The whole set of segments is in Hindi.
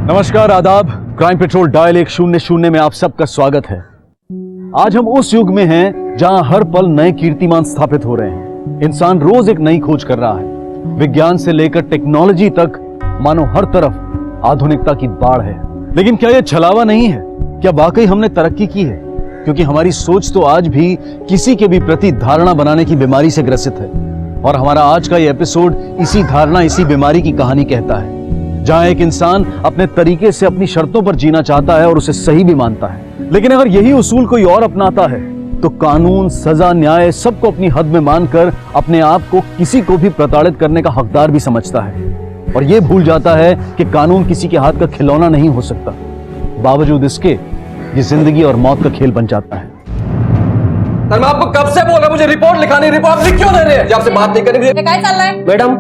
नमस्कार, आदाब। क्राइम पेट्रोल डायल 100 में आप सबका स्वागत है। आज हम उस युग में हैं जहां हर पल नए कीर्तिमान स्थापित हो रहे हैं। इंसान रोज एक नई खोज कर रहा है। विज्ञान से लेकर टेक्नोलॉजी तक मानो हर तरफ आधुनिकता की बाढ़ है। लेकिन क्या यह छलावा नहीं है? क्या वाकई हमने तरक्की की है? क्योंकि हमारी सोच तो आज भी किसी के भी प्रति धारणा बनाने की बीमारी से ग्रसित है। और हमारा आज का यह एपिसोड इसी धारणा, इसी बीमारी की कहानी कहता है, जहां एक इंसान अपने तरीके से अपनी शर्तों पर जीना चाहता है और उसे सही भी मानता है। लेकिन अगर यही उसूल कोई और अपनाता है तो कानून, सजा, न्याय सबको अपनी हद में मानकर अपने आप को किसी को भी प्रताड़ित करने का हकदार भी समझता है और यह भूल जाता है कि कानून किसी के हाथ का खिलौना नहीं हो सकता। बावजूद इसके ये जिंदगी और मौत का खेल बन जाता है। सर, मैं आपको कब से बोल रहा हूं मुझे रिपोर्ट लिखानी, रिपोर्ट लिख क्यों दे रहे हैं? जब आपसे बात नहीं करेंगे। क्या चल रहा है? मैडम,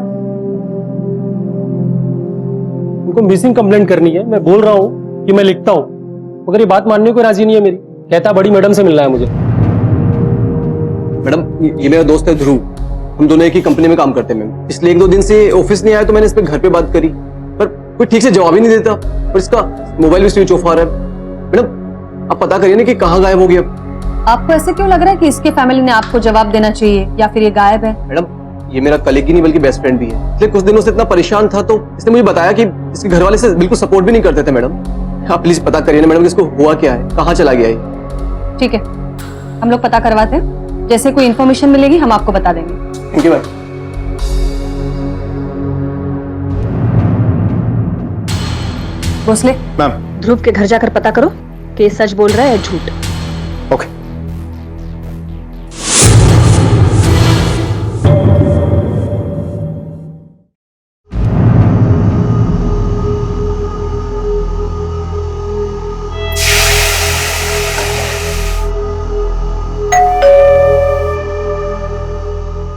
उनको मिसिंग कंप्लेंट करनी है। मैं बोल रहा हूँ कि मैं लिखता हूँ, मगर ये बात मानने को राजी नहीं है मेरी। कहता बड़ी मैडम से मिलना है मुझे। मैडम, ये मेरा दोस्त है ध्रुव, हम दोनों एक ही कंपनी में काम करते हैं मैम। इसलिए 1-2 दिन से ऑफिस नहीं आया तो मैंने इस पे घर पे बात करी, पर कोई ठीक से जवाब ही नहीं देता और इसका मोबाइल भी स्विच ऑफ आ रहा है। मैडम, आप पता करिए ना कि कहाँ गायब हो गया। आपको ऐसे क्यों लग रहा है कि इसके फैमिली ने आपको जवाब देना चाहिए या फिर ये गायब है? मैडम, ये मेरा कलीग ही नहीं बल्कि बेस्ट फ्रेंड भी है। इसलिए कुछ दिनों से इतना परेशान था तो इसने मुझे बताया कि इसके घर वाले से बिल्कुल सपोर्ट भी नहीं करते थे। मैडम, आप प्लीज पता करिए ना मैडम, इसको हुआ क्या है, कहाँ चला गया है। ठीक है, हम लोग पता करवाते हैं। जैसे कोई इन्फॉर्मेशन मिलेगी हम आपको बता देंगे। Thank you ma'am. Bhosale, ma'am. Dhruv के घर जाकर पता करो कि ये सच बोल रहा है या झूठ। ओके।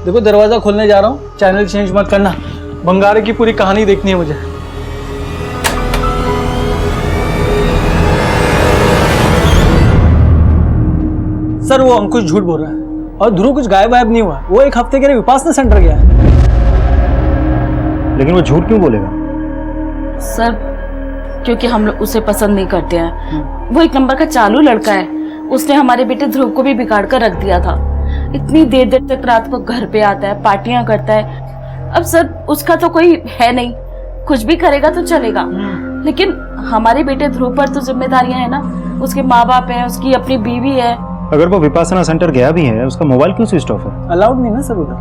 देखो, दरवाजा खोलने जा रहा हूँ, चैनल चेंज मत करना। बंगारे की पूरी कहानी देखनी है मुझे। सर, वो अंकुश झूठ बोल रहा है और ध्रुव कुछ गायब नहीं हुआ। वो 1 हफ्ते के लिए विपासना सेंटर गया है। लेकिन वो झूठ क्यों बोलेगा? सर, क्योंकि हम लोग उसे पसंद नहीं करते हैं। वो 1 नंबर का चालू लड़का है। उसने हमारे बेटे ध्रुव को भी बिगाड़ कर रख दिया था। इतनी देर देर तक रात को घर पे आता है, पार्टियां करता है। अब सर, उसका तो कोई है नहीं, कुछ भी करेगा तो चलेगा। लेकिन हमारे बेटे ध्रुव पर तो जिम्मेदारियां है ना। उसके माँ बाप है, उसकी अपनी बीवी है। अगर वो विपासना सेंटर गया भी है, उसका मोबाइल क्यों स्विच ऑफ है? अलाउड नहीं ना सर, उधर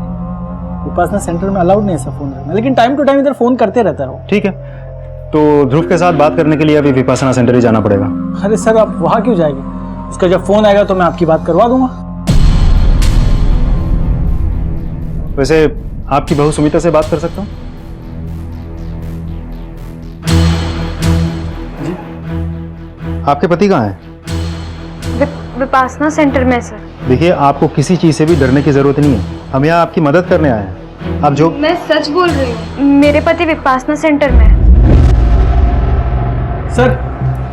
विपासना सेंटर में अलाउड नहीं है सर फोन रखना। लेकिन टाइम टू टाइम इधर फोन करते रहता है वो। ठीक है, तो ध्रुव के साथ बात करने के लिए अभी विपासना सेंटर ही जाना पड़ेगा। अरे सर, आप वहां क्यों जाएंगे? उसका जब फोन आएगा तो मैं आपकी बात करवा दूंगा। वैसे आपकी बहू सुमिता से बात कर सकता हूँ? आपके पति कहाँ हैं? विपासना सेंटर में सर। देखिए, आपको किसी चीज से भी डरने की जरूरत नहीं है। हम यहाँ आपकी मदद करने आए हैं। आप जो मैं सच बोल रही हूँ, मेरे पति विपासना सेंटर में है। सर,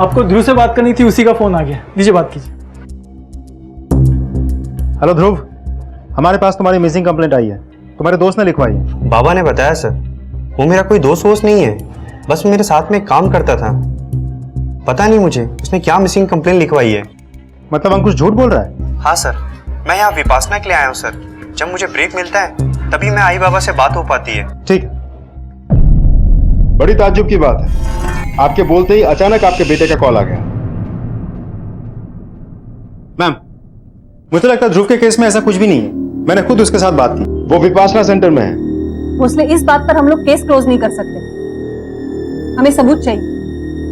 आपको ध्रुव से बात करनी थी, उसी का फोन आ गया। लीजिए, बात कीजिए। हेलो ध्रुव, हमारे पास तुम्हारी मिसिंग कंप्लेंट आई है। तुम्हारे दोस्त ने लिखवाई है। बाबा ने बताया सर, वो मेरा कोई दोस्त वोस्त नहीं है, बस मेरे साथ में काम करता था। पता नहीं मुझे उसने क्या मिसिंग कंप्लेंट लिखवाई है। मतलब अंकुश झूठ बोल रहा है? हाँ सर, मैं यहाँ विपासना के लिए आया हूँ सर। जब मुझे ब्रेक मिलता है तभी मैं आई बाबा से बात हो पाती है। ठीक, बड़ी ताज्जुब की बात है। आपके बोलते ही अचानक आपके बेटे का कॉल आ गया। मैम, मुझे लगता है ध्रुव के केस में ऐसा कुछ भी नहीं है। मैंने खुद उसके साथ बात की, वो विपासना सेंटर में है। भोसले, इस बात पर हम लोग केस क्लोज नहीं कर सकते। हमें सबूत चाहिए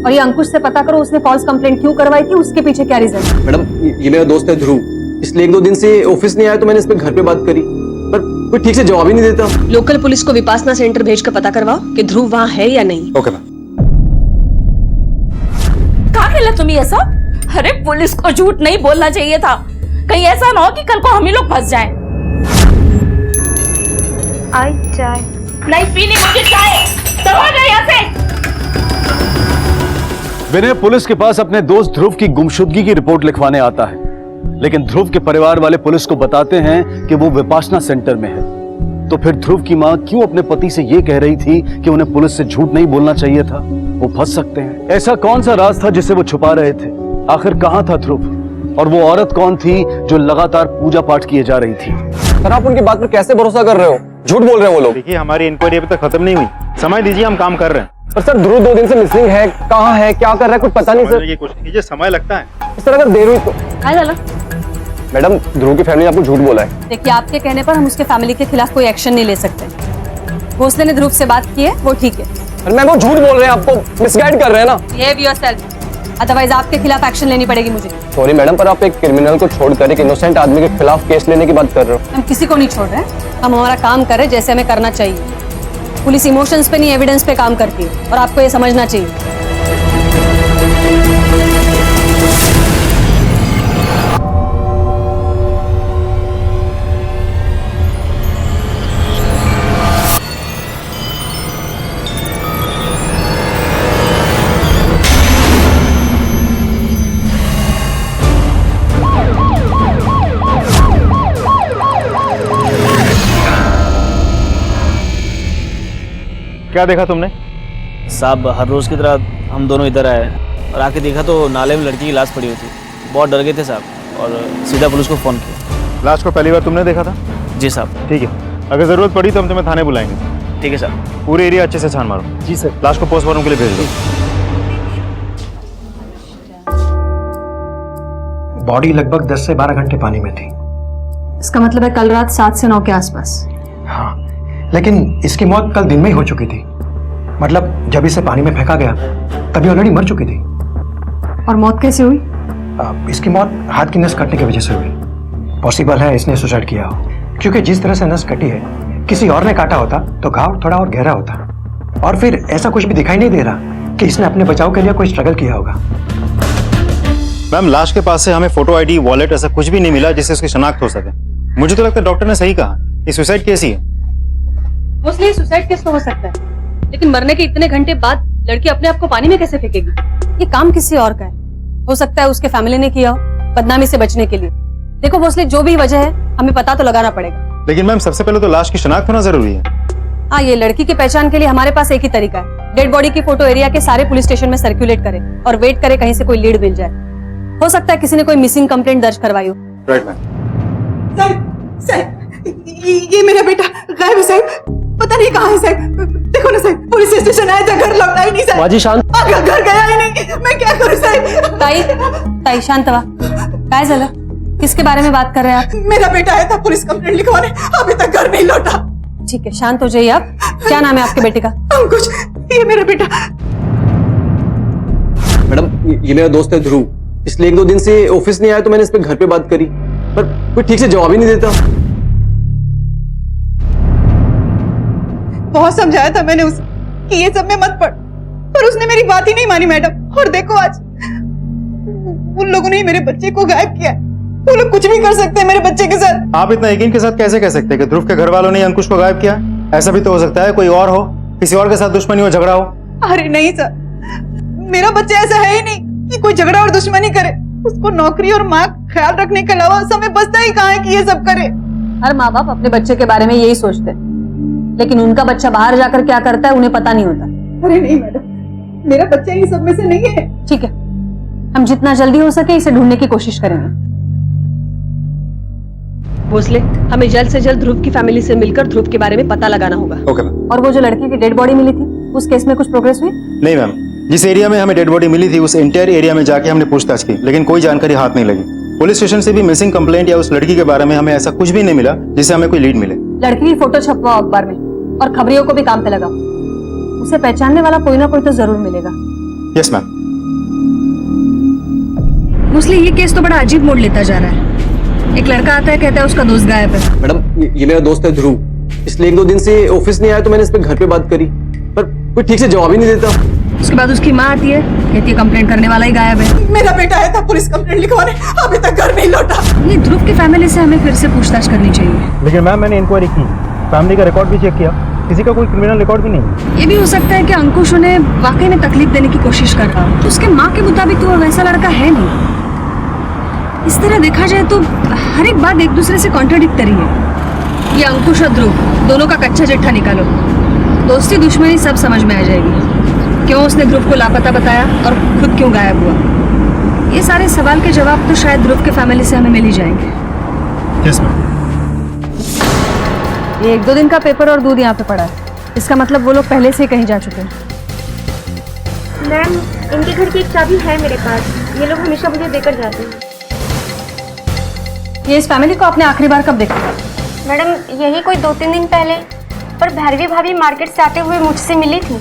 और ये अंकुश से पता करो उसने फॉल्स कंप्लेंट क्यों करवाई थी, उसके पीछे क्या रीजन है। मैडम, ये मेरा दोस्त है ध्रुव, इसलिए 1-2 दिन से ऑफिस नहीं आया तो मैंने इस पे घर पे बात करी, पर कोई ठीक से जवाब ही नहीं देता। लोकल पुलिस को विपासना सेंटर भेज कर पता करवाओ कि ध्रुव वहाँ है या नहीं। Okay ma'am. कहाँ खेला तुम ये सब? अरे, पुलिस को झूठ नहीं बोलना चाहिए था। कहीं ऐसा ना हो कि कल को हम ही लोग फंस जाएं। आई चाय नहीं पीनी मुझे चाय। चलो ना यहाँ से। विनय पुलिस के पास अपने दोस्त ध्रुव की गुमशुदगी की रिपोर्ट लिखवाने आता है, लेकिन ध्रुव के परिवार वाले पुलिस को बताते हैं कि वो विपासना सेंटर में है। तो फिर ध्रुव की मां क्यों अपने पति से ये कह रही थी कि उन्हें पुलिस से झूठ नहीं बोलना चाहिए था? वो फंस सकते हैं। ऐसा कौन सा राज था जिसे वो छुपा रहे थे? आखिर कहाँ था ध्रुव? और वो औरत कौन थी जो लगातार पूजा पाठ किए जा रही थी? सर आप उनकी बात पर कैसे भरोसा कर रहे हो? झूठ बोल रहे हैं वो लोग। देखिए हमारी इंक्वायरी अभी तक खत्म नहीं हुई, समय दीजिए, हम काम कर रहे हैं। पर सर ध्रुव 2 दिन से मिसिंग है, कहाँ है, क्या कर रहा है, कुछ पता नहीं सर। समझने की कोशिश कीजिए, समय लगता है। सर अगर देर हुई तो काय झालं? मैडम ध्रुव की फैमिली ने आपको झूठ बोला है। देखिए, आपके कहने पर हम उसके फैमिली के खिलाफ कोई एक्शन नहीं ले सकते। भोसले ने ध्रुव से बात की है, वो ठीक है। पर मैम वो झूठ बोल रहे हैं, आपको मिसगाइड कर रहे हैं ना। बिहेव योरसेल्फ, अदरवाइज आपके खिलाफ एक्शन लेनी पड़ेगी मुझे। सॉरी मैडम, पर आप एक क्रिमिनल को छोड़कर एक इनोसेंट आदमी के खिलाफ केस लेने की बात कर रहे हो। हम किसी को नहीं छोड़ रहे हैं, हम हमारा काम कर रहे हैं जैसे हमें करना चाहिए। पुलिस इमोशंस पे नहीं एविडेंस पे काम करती है और आपको ये समझना चाहिए। क्या देखा तुमने? साहब हर रोज़ की तरह हम दोनों इधर आए और आके देखा तो नाले में लड़की की लाश पड़ी हुई थी। बहुत डर गए थे साहब और सीधा पुलिस को फ़ोन किया। लाश को पहली बार तुमने देखा था? जी साहब। ठीक है, अगर ज़रूरत पड़ी तो हम तुम्हें थाने बुलाएंगे। ठीक है साहब। पूरे एरिया अच्छे से छान मारो। जी सर। लाश को पोस्टमार्टम के लिए भेज दो। बॉडी लगभग 10 से 12 घंटे पानी में थी। इसका मतलब है कल रात 7 से 9 के आसपास। हाँ, लेकिन इसकी मौत कल दिन में ही हो चुकी थी। मतलब जब इसे पानी में फेंका गया तभी ऑलरेडी मर चुकी थी। और मौत कैसे हुई? इसकी मौत हाथ की नस कटने की वजह से हुई। पॉसिबल है इसने सुसाइड किया हो, क्योंकि जिस तरह से नस कटी है किसी और ने काटा होता तो घाव थोड़ा और गहरा होता। और फिर ऐसा कुछ भी दिखाई नहीं दे रहा कि इसने अपने बचाव के लिए कोई स्ट्रगल किया होगा। मैम लाश के पास से हमें फोटो आईडी, वॉलेट ऐसा कुछ भी नहीं मिला जिससे उसकी शनाख्त हो सके। मुझे तो लगता है डॉक्टर ने सही कहा, ये सुसाइड केस ही है। मोस्टली सुसाइड केस तो हो सकता है, लेकिन मरने के इतने घंटे बाद लड़की अपने आप को पानी में कैसे फेंकेगी? ये काम किसी और का है। हो सकता है उसके फैमिली ने किया हो, बदनामी से बचने के लिए। देखो भोसले, जो भी वजह है हमें पता तो लगाना पड़ेगा। लेकिन मैम सबसे पहले तो लाश की शनाख्त होना जरूरी है। हाँ, ये लड़की की पहचान के लिए हमारे पास एक ही तरीका है। डेड बॉडी की फोटो एरिया के सारे पुलिस स्टेशन में सर्कुलेट करें और वेट करें कहीं से कोई लीड मिल जाए। हो सकता है किसी ने कोई मिसिंग कंप्लेंट दर्ज करवाई हो। Right ma'am. ये मेरा बेटा गायब है साहब, पता नहीं कहाँ है साहब। देखो ना साहब, पुलिस स्टेशन आया था, घर लौटा ही नहीं साहब। बाजी शांत। घर गया ही नहीं, मैं क्या करूँ साहब? ताई शांत व्हा। काय झालं? किसके बारे में बात कर रहे हैं आप? मेरा बेटा आया था पुलिस कंप्लेंट लिखवाने, अभी तक घर नहीं लौटा। ठीक है, शांत हो जाइए आप। क्या नाम है आपके बेटे का? अंकुश, ये मेरा बेटा। मैडम ये मेरा दोस्त है ध्रुव, इसलिए 1-2 दिन से ऑफिस नहीं आया तो मैंने इस पे घर पे बात करी, पर कोई ठीक से जवाब ही नहीं देता। बहुत समझाया था मैंने उसे कि ये सब में मत पड़, पर उसने मेरी बात ही नहीं मानी मैडम। और देखो आज उन लोगों ने ही मेरे बच्चे को गायब किया। वो लोग कुछ भी कर सकते हैं मेरे बच्चे के साथ। आप इतना यकीन के साथ कैसे कह सकते हैं कि ध्रुव के घर वालों ने अंकुश को गायब किया? ऐसा भी तो हो सकता है कोई और हो, किसी और के साथ दुश्मनी हो, झगड़ा हो। अरे नहीं सर, मेरा बच्चा ऐसा है ही नहीं कि कोई झगड़ा और दुश्मनी करे। उसको नौकरी और माँ ख्याल रखने के अलावा समय बचता ही कहाँ है कि ये सब करे। हर माँ बाप अपने बच्चे के बारे में यही सोचते हैं, लेकिन उनका बच्चा बाहर जाकर क्या करता है उन्हें पता नहीं होता। अरे नहीं मैडम, मेरा बच्चा इन सब में से नहीं है। ठीक है, हम जितना जल्दी हो सके इसे ढूंढने की कोशिश करेंगे। भोसले, हमें जल्द से जल्द ध्रुव की फैमिली से मिलकर ध्रुव के बारे में पता लगाना होगा। Okay ma'am. और वो जो लड़की की डेड बॉडी मिली थी, उस केस में कुछ प्रोग्रेस हुई? नहीं मैम, जिस एरिया में हमें डेड बॉडी मिली थी उस एंटायर एरिया में जाके हमने पूछताछ की, लेकिन कोई जानकारी हाथ नहीं लगी। पुलिस स्टेशन से भी मिसिंग कंप्लेंट या उस लड़की के बारे में हमें ऐसा कुछ भी नहीं मिला जिससे हमें कोई लीड मिले। लड़की की फोटो छपवाओ अखबार में और खबरियों को भी काम पे लगाओ। उसे पहचानने वाला कोई ना कोई तो जरूर मिलेगा। Yes ma'am. मोस्टली ये केस तो बड़ा अजीब मोड़ लेता जा रहा है। एक लड़का आता है, कहता है उसका दोस्त गायब है। मैडम ये मेरा दोस्त है ध्रुव, इसलिए 1-2 दिन से ऑफिस नहीं आया तो मैंने इस पे घर पे बात करी, पर कोई ठीक से जवाब ही नहीं देता। उसके बाद उसकी माँ आती है, कहती है कंप्लेंट करने वाला ही गायब है। मेरा बेटा आया था पुलिस कंप्लेंट लिखवाने, अभी तक घर नहीं लौटा। ये ध्रुव की फैमिली से हमें फिर से पूछताछ करनी चाहिए। लेकिन मैम मैंने इंक्वायरी की, फैमिली का रिकॉर्ड भी चेक किया, किसी का कोई क्रिमिनल रिकॉर्ड भी नहीं। ये भी हो सकता है कि अंकुश उन्हें वाकई में तकलीफ देने की कोशिश कर रहा हो। उसके माँ के मुताबिक तो वो वैसा लड़का है नहीं। इस तरह देखा जाए तो हर एक बात एक दूसरे से कॉन्ट्राडिक्टरी है। ये अंकुश और ध्रुव दोनों का कच्चा चिट्ठा निकालो, दोस्ती दुश्मनी सब समझ में आ जाएगी। क्यों उसने ध्रुव को लापता बताया और खुद क्यों गायब हुआ? ये सारे सवाल के जवाब तो शायद ध्रुव के फैमिली से हमें मिल ही जाएंगे। Yes ma'am. ये 1-2 दिन का पेपर और दूध यहाँ पे पड़ा है, इसका मतलब वो लोग पहले से ही कहीं जा चुके हैं। मैम, इनके घर की एक चाबी है मेरे पास, ये लोग हमेशा मुझे देकर जाते हैं। ये इस फैमिली को आपने आखिरी बार कब देखा? मैडम, यही कोई 2-3 दिन पहले, पर भैरवी भाभी मार्केट से आते हुए मुझसे मिली थी,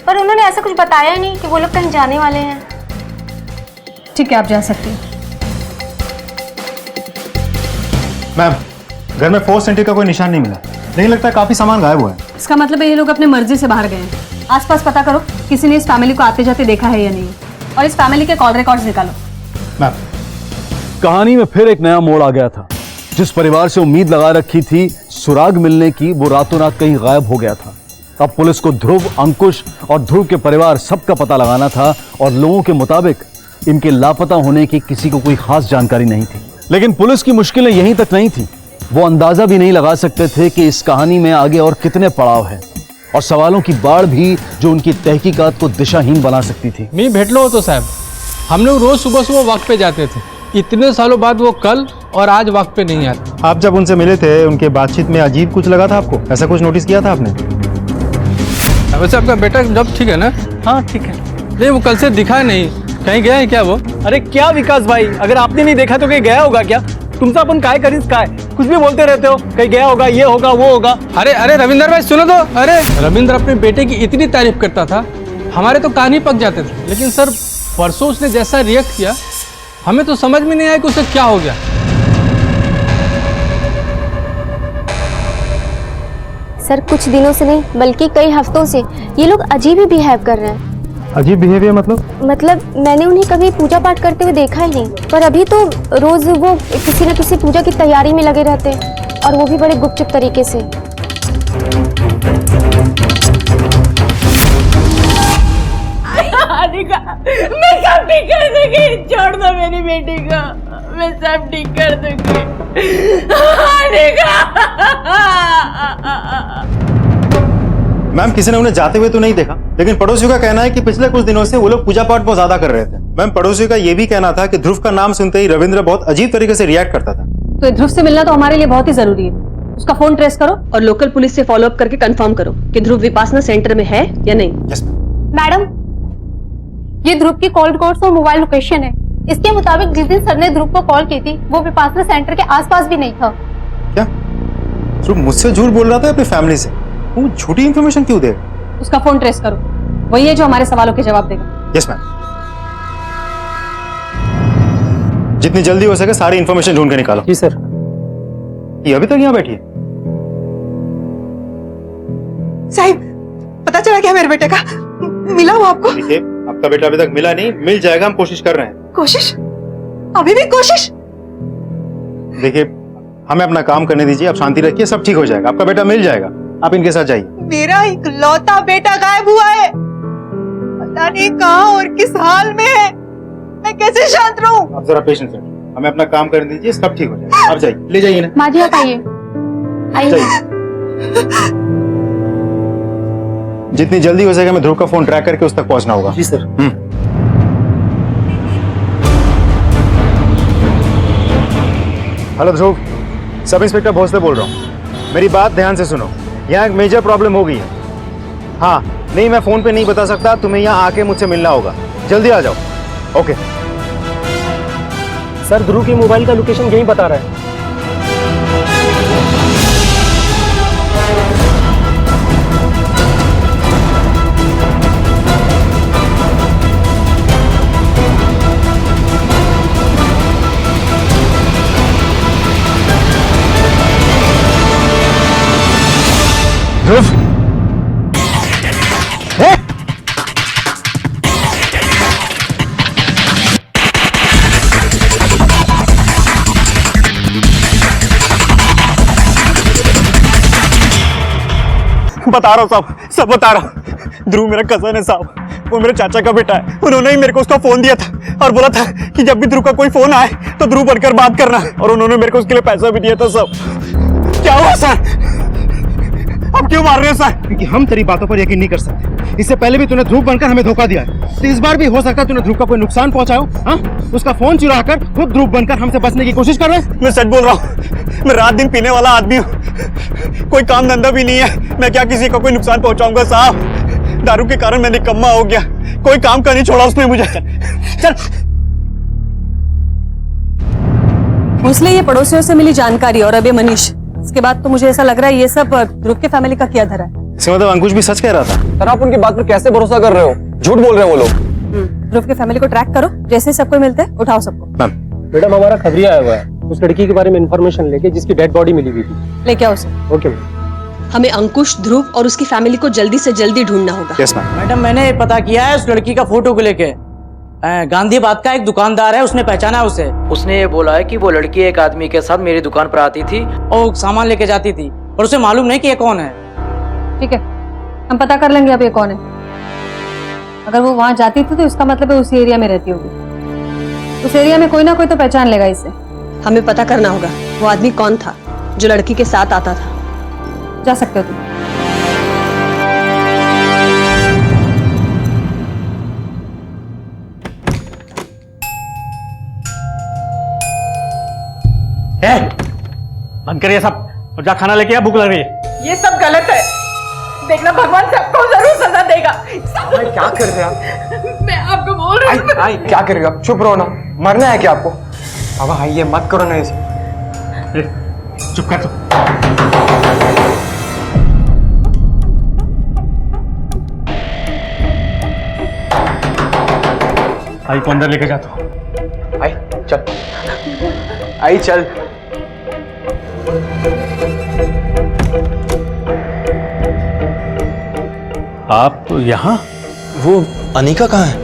पर उन्होंने ऐसा कुछ बताया नहीं कि वो लोग कहीं जाने वाले हैं। ठीक है, आप जा सकती हैं। मैम, घर में फोर्स एंट्री का कोई निशान नहीं मिला, नहीं लगता काफी सामान गायब हुआ है। इसका मतलब है ये लोग अपने मर्जी से बाहर गए हैं। आसपास पता करो किसी ने इस फैमिली को आते जाते देखा है या नहीं, और इस फैमिली के कॉल रिकॉर्ड्स निकालो। मैम, कहानी में फिर एक नया मोड़ आ गया था। जिस परिवार से उम्मीद लगा रखी थी सुराग मिलने की, वो रातों रात कहीं गायब हो गया था। अब पुलिस को ध्रुव, अंकुश और ध्रुव के परिवार सबका पता लगाना था, और लोगों के मुताबिक इनके लापता होने की किसी को कोई खास जानकारी नहीं थी। लेकिन पुलिस की मुश्किलें यहीं तक नहीं थी, वो अंदाजा भी नहीं लगा सकते थे कि इस कहानी में आगे और कितने पड़ाव हैं, और सवालों की बाढ़ भी जो उनकी तहकीकात को दिशाहीन बना सकती थी। मी भेटलो होतो साहब, हम लोग रोज सुबह सुबह वक्त पे जाते थे। इतने सालों बाद वो कल और आज वक्त पे नहीं आते। आप जब उनसे मिले थे, उनके बातचीत में अजीब कुछ लगा था आपको? ऐसा कुछ नोटिस किया था आपने? वैसे आपका बेटा जब ठीक है ना? हाँ ठीक है। नहीं, वो कल से दिखा नहीं, कहीं गया है क्या वो? अरे क्या विकास भाई, अगर आपने नहीं देखा तो कहीं गया होगा क्या? तुमसे अपन काय करीस काय कुछ भी बोलते रहते हो, कहीं गया होगा, ये होगा, वो होगा। अरे अरे रविंदर भाई सुनो तो। अरे रविंद्र अपने बेटे की इतनी तारीफ करता था, हमारे तो कान ही पक जाते थे। लेकिन सर परसों उसने जैसा रिएक्ट किया, हमें तो समझ में नहीं आया कि उसे क्या हो गया। सर, कुछ दिनों से नहीं बल्कि कई हफ्तों से ये लोग अजीब ही बिहेव कर रहे हैं। अजीब बिहेवियर मतलब? मतलब मैंने उन्हें कभी पूजा पाठ करते हुए देखा ही नहीं, पर अभी तो रोज वो किसी न किसी पूजा की तैयारी में लगे रहते हैं, और वो भी बड़े गुपचुप तरीके से। मैं सब ठीक कर दूंगी, छोड़ दो मेरी बेटी को, मैं सब ठीक कर दूंगी। मैम, किसी ने उन्हें जाते हुए तो नहीं देखा, लेकिन पड़ोसियों का कहना है कि पिछले कुछ दिनों से वो लोग पूजा पाठ बहुत ज्यादा कर रहे थे। मैम, पड़ोसियों का ये भी कहना था कि ध्रुव का नाम सुनते ही रविंद्र बहुत अजीब तरीके से रिएक्ट करता था। तो ध्रुव से मिलना तो हमारे लिए बहुत ही जरूरी है। उसका फोन ट्रेस करो और लोकल पुलिस से फॉलो अप करके कंफर्म करो कि ध्रुव विपासना सेंटर में है या नहीं। यस मैडम, ये ध्रुव की कॉल रिकॉर्ड्स और मोबाइल लोकेशन है। इसके मुताबिक जिस दिन सर ने ध्रुव को कॉल की थी, वो विपासना सेंटर के आसपास भी नहीं था। क्या ध्रुव मुझसे झूठ बोल रहा था अपनी फैमिली से? वो झूठी इंफॉर्मेशन क्यों दे? उसका फोन ट्रेस करो, वही है जो हमारे सवालों के जवाब देगा। यस मैम, जितनी जल्दी हो सके सारी इंफॉर्मेशन ढूंढ के निकालो। जी सर। ये अभी तक यहाँ बैठी है? साहिब, पता चला क्या मेरे बेटे का? मिला वो आपको? देखिए, आपका बेटा अभी तक मिला नहीं, मिल जाएगा, हम कोशिश कर रहे हैं। कोशिश? अभी भी कोशिश? देखिए, हमें अपना काम करने दीजिए, आप शांति रखिए, सब ठीक हो जाएगा, आपका बेटा मिल जाएगा, आप इनके साथ जाइए। मेरा इकलौता बेटा गायब हुआ है, पता नहीं कहाँ और किस हाल में है। मैं कैसे शांत रहूं? आप जरा पेशेंस रखिए, हमें अपना काम करने दीजिए, सब ठीक हो जाएगा। आप जाइए, ले जाइए ना। माँ जी, आप आइए। जितनी जल्दी हो सके मैं ध्रुव का फोन ट्रैक करके उस तक पहुंचना होगा। जी सर। हेलो ध्रुव, सब इंस्पेक्टर भोसले बोल रहा हूँ। मेरी बात ध्यान से सुनो, यहाँ एक मेजर प्रॉब्लम हो गई है। हाँ, नहीं मैं फोन पे नहीं बता सकता, तुम्हें यहाँ आके मुझसे मिलना होगा, जल्दी आ जाओ। ओके सर, ध्रुव की मोबाइल का लोकेशन यही बता रहा है। ध्रुव, बता रहा हूँ साहब, सब बता रहा हूँ। ध्रुव मेरा कजन है साहब, वो मेरे चाचा का बेटा है। उन्होंने ही मेरे को उसका फोन दिया था और बोला था कि जब भी ध्रुव का कोई फोन आए तो ध्रुव बनकर बात करना, और उन्होंने मेरे को उसके लिए पैसा भी दिया था। सब क्या हुआ सर? आप क्यों मार रहे हो सर? क्योंकि हम तेरी बातों पर यकीन नहीं कर सकते। इससे पहले भी तूने ध्रुव बनकर हमें धोखा दिया है, तो इस बार भी हो सकता है तूने ध्रुव का कोई नुकसान पहुंचाओ। हाँ, उसका फोन चुरा कर खुद ध्रुव बनकर हमसे बचने की कोशिश कर रहे हैं। मैं सच बोल रहा हूँ, मैं रात दिन पीने वाला आदमी हूँ, कोई काम धंधा भी नहीं है। मैं क्या किसी को कोई नुकसान पहुंचाऊंगा साहब? दारू के कारण मैं निकम्मा हो गया, कोई काम का नहीं छोड़ा उसने मुझे। चल भोसले, ये पड़ोसियों से मिली जानकारी और अब ये मनीष, इसके बाद तो मुझे ऐसा लग रहा है ये सब ध्रुव के फैमिली का किया धरा है। इसका मतलब अंकुश भी सच कह रहा था। सर आप उनकी बात पर कैसे भरोसा कर रहे हो? झूठ बोल रहे हैं वो लोग। ध्रुव के फैमिली को ट्रैक करो, जैसे ही सबको मिलते हैं उठाओ सबको। मैडम हमारा खबरिया आया हुआ है उस लड़की के बारे में इंफॉर्मेशन लेके जिसकी डेड बॉडी मिली हुई थी। लेके आओ उसे। Okay ma'am. हमें अंकुश, ध्रुव और उसकी फैमिली को जल्दी से जल्दी ढूंढना होगा। Yes ma'am. मैडम मैंने पता किया है उस लड़की का फोटो को लेके। गांधीबाद का एक दुकानदार है, उसने पहचाना है उसे। उसने ये बोला है कि वो लड़की एक आदमी के साथ मेरी दुकान पर आती थी और सामान लेके जाती थी, और उसे मालूम नहीं कि ये कौन है। ठीक है, हम पता कर लेंगे अब ये कौन है। अगर वो वहां जाती थी तो इसका मतलब है उसी एरिया में रहती होगी। उस एरिया में कोई ना कोई तो पहचान लेगा इसे। हमें पता करना होगा वो आदमी कौन था जो लड़की के साथ आता था। जा सकते हो तुम। बंद करिए सब और जा खाना लेके आ, भूख लग रही है। ये सब गलत है, देखना भगवान सबको जरूर सजा देगा। क्या कर रहे हैं आप? मैं आपको बोल रही हूँ। आई क्या कर रहे हो आप? चुप रहो ना, मरना है क्या आपको? बाबा आई ये मत करो ना ऐसे। चुप कर तू। आई को अंदर लेके जा तू। आई चल, आई चल। आप यहाँ? वो अनिका कहाँ है?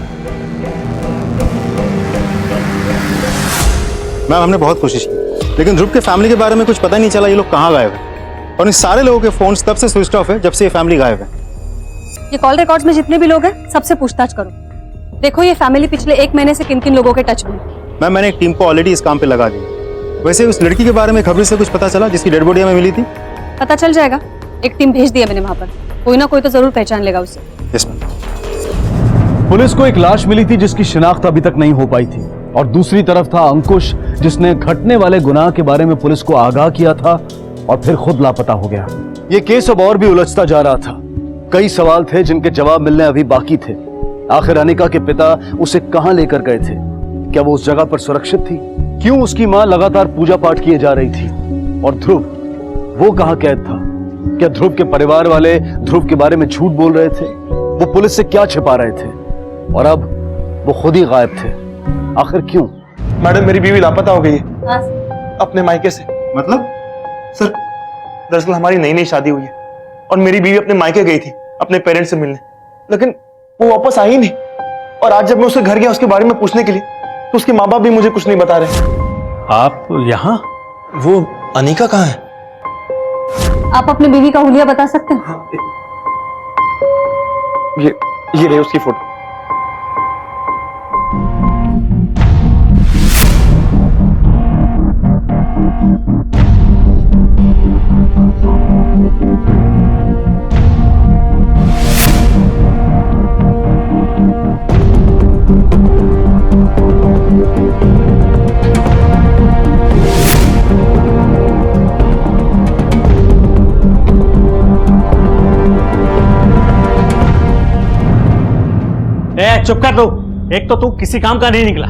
मैम हमने बहुत कोशिश की, लेकिन ध्रुव के फैमिली के बारे में कुछ पता नहीं चला। ये लोग कहाँ गायब हैं, और इन सारे लोगों के फोन तब से स्विच ऑफ है जब से ये फैमिली गायब है। ये कॉल रिकॉर्ड्स में जितने भी लोग हैं सबसे पूछताछ करो। देखो ये फैमिली पिछले 1 महीने से किन किन लोगों के टच में है। मैम मैंने एक टीम को ऑलरेडी इस काम पे लगा दी। वैसे उस लड़की के बारे में खबर से कुछ पता चला जिसकी डेड बॉडी हमें मिली थी? पता चल जाएगा, एक टीम भेज दिया मैंने वहां पर, कोई ना कोई तो जरूर पहचान लेगा उसे। Yes ma'am. पुलिस को एक लाश मिली थी जिसकी शिनाख्त अभी तक नहीं हो पाई थी, और दूसरी तरफ था अंकुश जिसने घटने वाले गुनाह के बारे में पुलिस को आगाह किया था और फिर खुद लापता हो गया। ये केस अब और भी उलझता जा रहा था। कई सवाल थे जिनके जवाब मिलने अभी बाकी थे। आखिर अनिका के पिता उसे कहां लेकर गए थे? क्या वो उस जगह पर सुरक्षित थी? क्यों उसकी मां लगातार पूजा पाठ किए जा रही थी? और ध्रुव, वो कहां कैद था? क्या ध्रुव के परिवार वाले ध्रुव के बारे में झूठ बोल रहे थे? वो पुलिस से क्या छिपा रहे थे? और अब वो खुद ही गायब थे। आखिर क्यों? मैडम मेरी बीवी लापता हो गई है अपने मायके से। मतलब? सर दरअसल हमारी नई नई शादी हुई है और मेरी बीवी अपने मायके गई थी अपने पेरेंट्स से मिलने, लेकिन वो वापस आई नहीं। और आज जब मैं उसके घर गया उसके बारे में पूछने के लिए, तो उसके माँ बाप भी मुझे कुछ नहीं बता रहे। आप यहाँ? वो अनिका कहाँ है? आप अपनी बीवी का हुलिया बता सकते हैं? ये रही उसकी फोटो। चुप कर दो। एक तो तू किसी काम का नहीं निकला,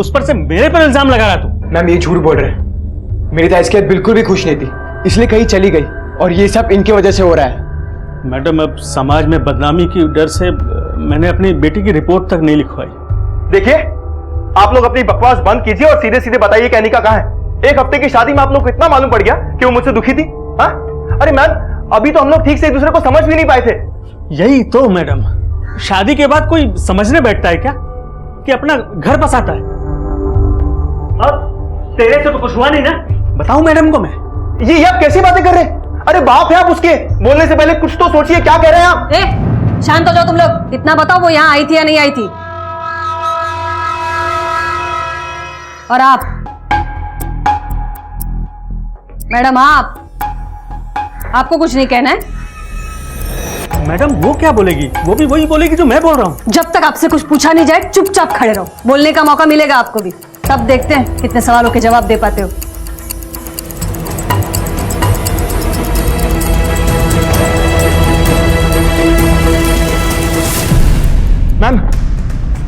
उस पर से मेरे पर इल्जाम लगा रहा तू। मैम ये झूठ बोल रहे हैं, मेरी ताइस्कियत बिल्कुल भी खुश नहीं थी, इसलिए कहीं चली गई और ये सब इनकी वजह से हो रहा है। मैडम अब समाज में बदनामी की डर से मैंने अपनी बेटी की रिपोर्ट तक नहीं लिखवाई। देखिए आप लोग अपनी बकवास बंद कीजिए और सीधे सीधे बताइए कि अनिका कहाँ है। एक हफ्ते की शादी में आप लोग को इतना मालूम पड़ गया कि वो मुझसे दुखी थी? हाँ अरे मैम अभी तो हम लोग ठीक से एक दूसरे को समझ भी नहीं पाए थे। यही तो मैडम, शादी के बाद कोई समझने बैठता है क्या कि अपना घर बसाता है? अब तेरे से तो कुछ हुआ नहीं ना, बताऊं मैडम को मैं? ये आप कैसी बातें कर रहे हैं? अरे बाप है आप उसके, बोलने से पहले कुछ तो सोचिए क्या कह रहे हैं आप। शांत हो जाओ तुम लोग। इतना बताओ वो यहाँ आई थी या नहीं आई थी? और आप मैडम, आपको कुछ नहीं कहना है? मैडम वो क्या बोलेगी? वो भी वही बोलेगी जो मैं बोल रहा हूँ। जब तक आपसे कुछ पूछा नहीं जाए चुपचाप खड़े रहो, बोलने का मौका मिलेगा आपको भी, तब देखते हैं कितने सवालों के जवाब दे पाते हो। मैम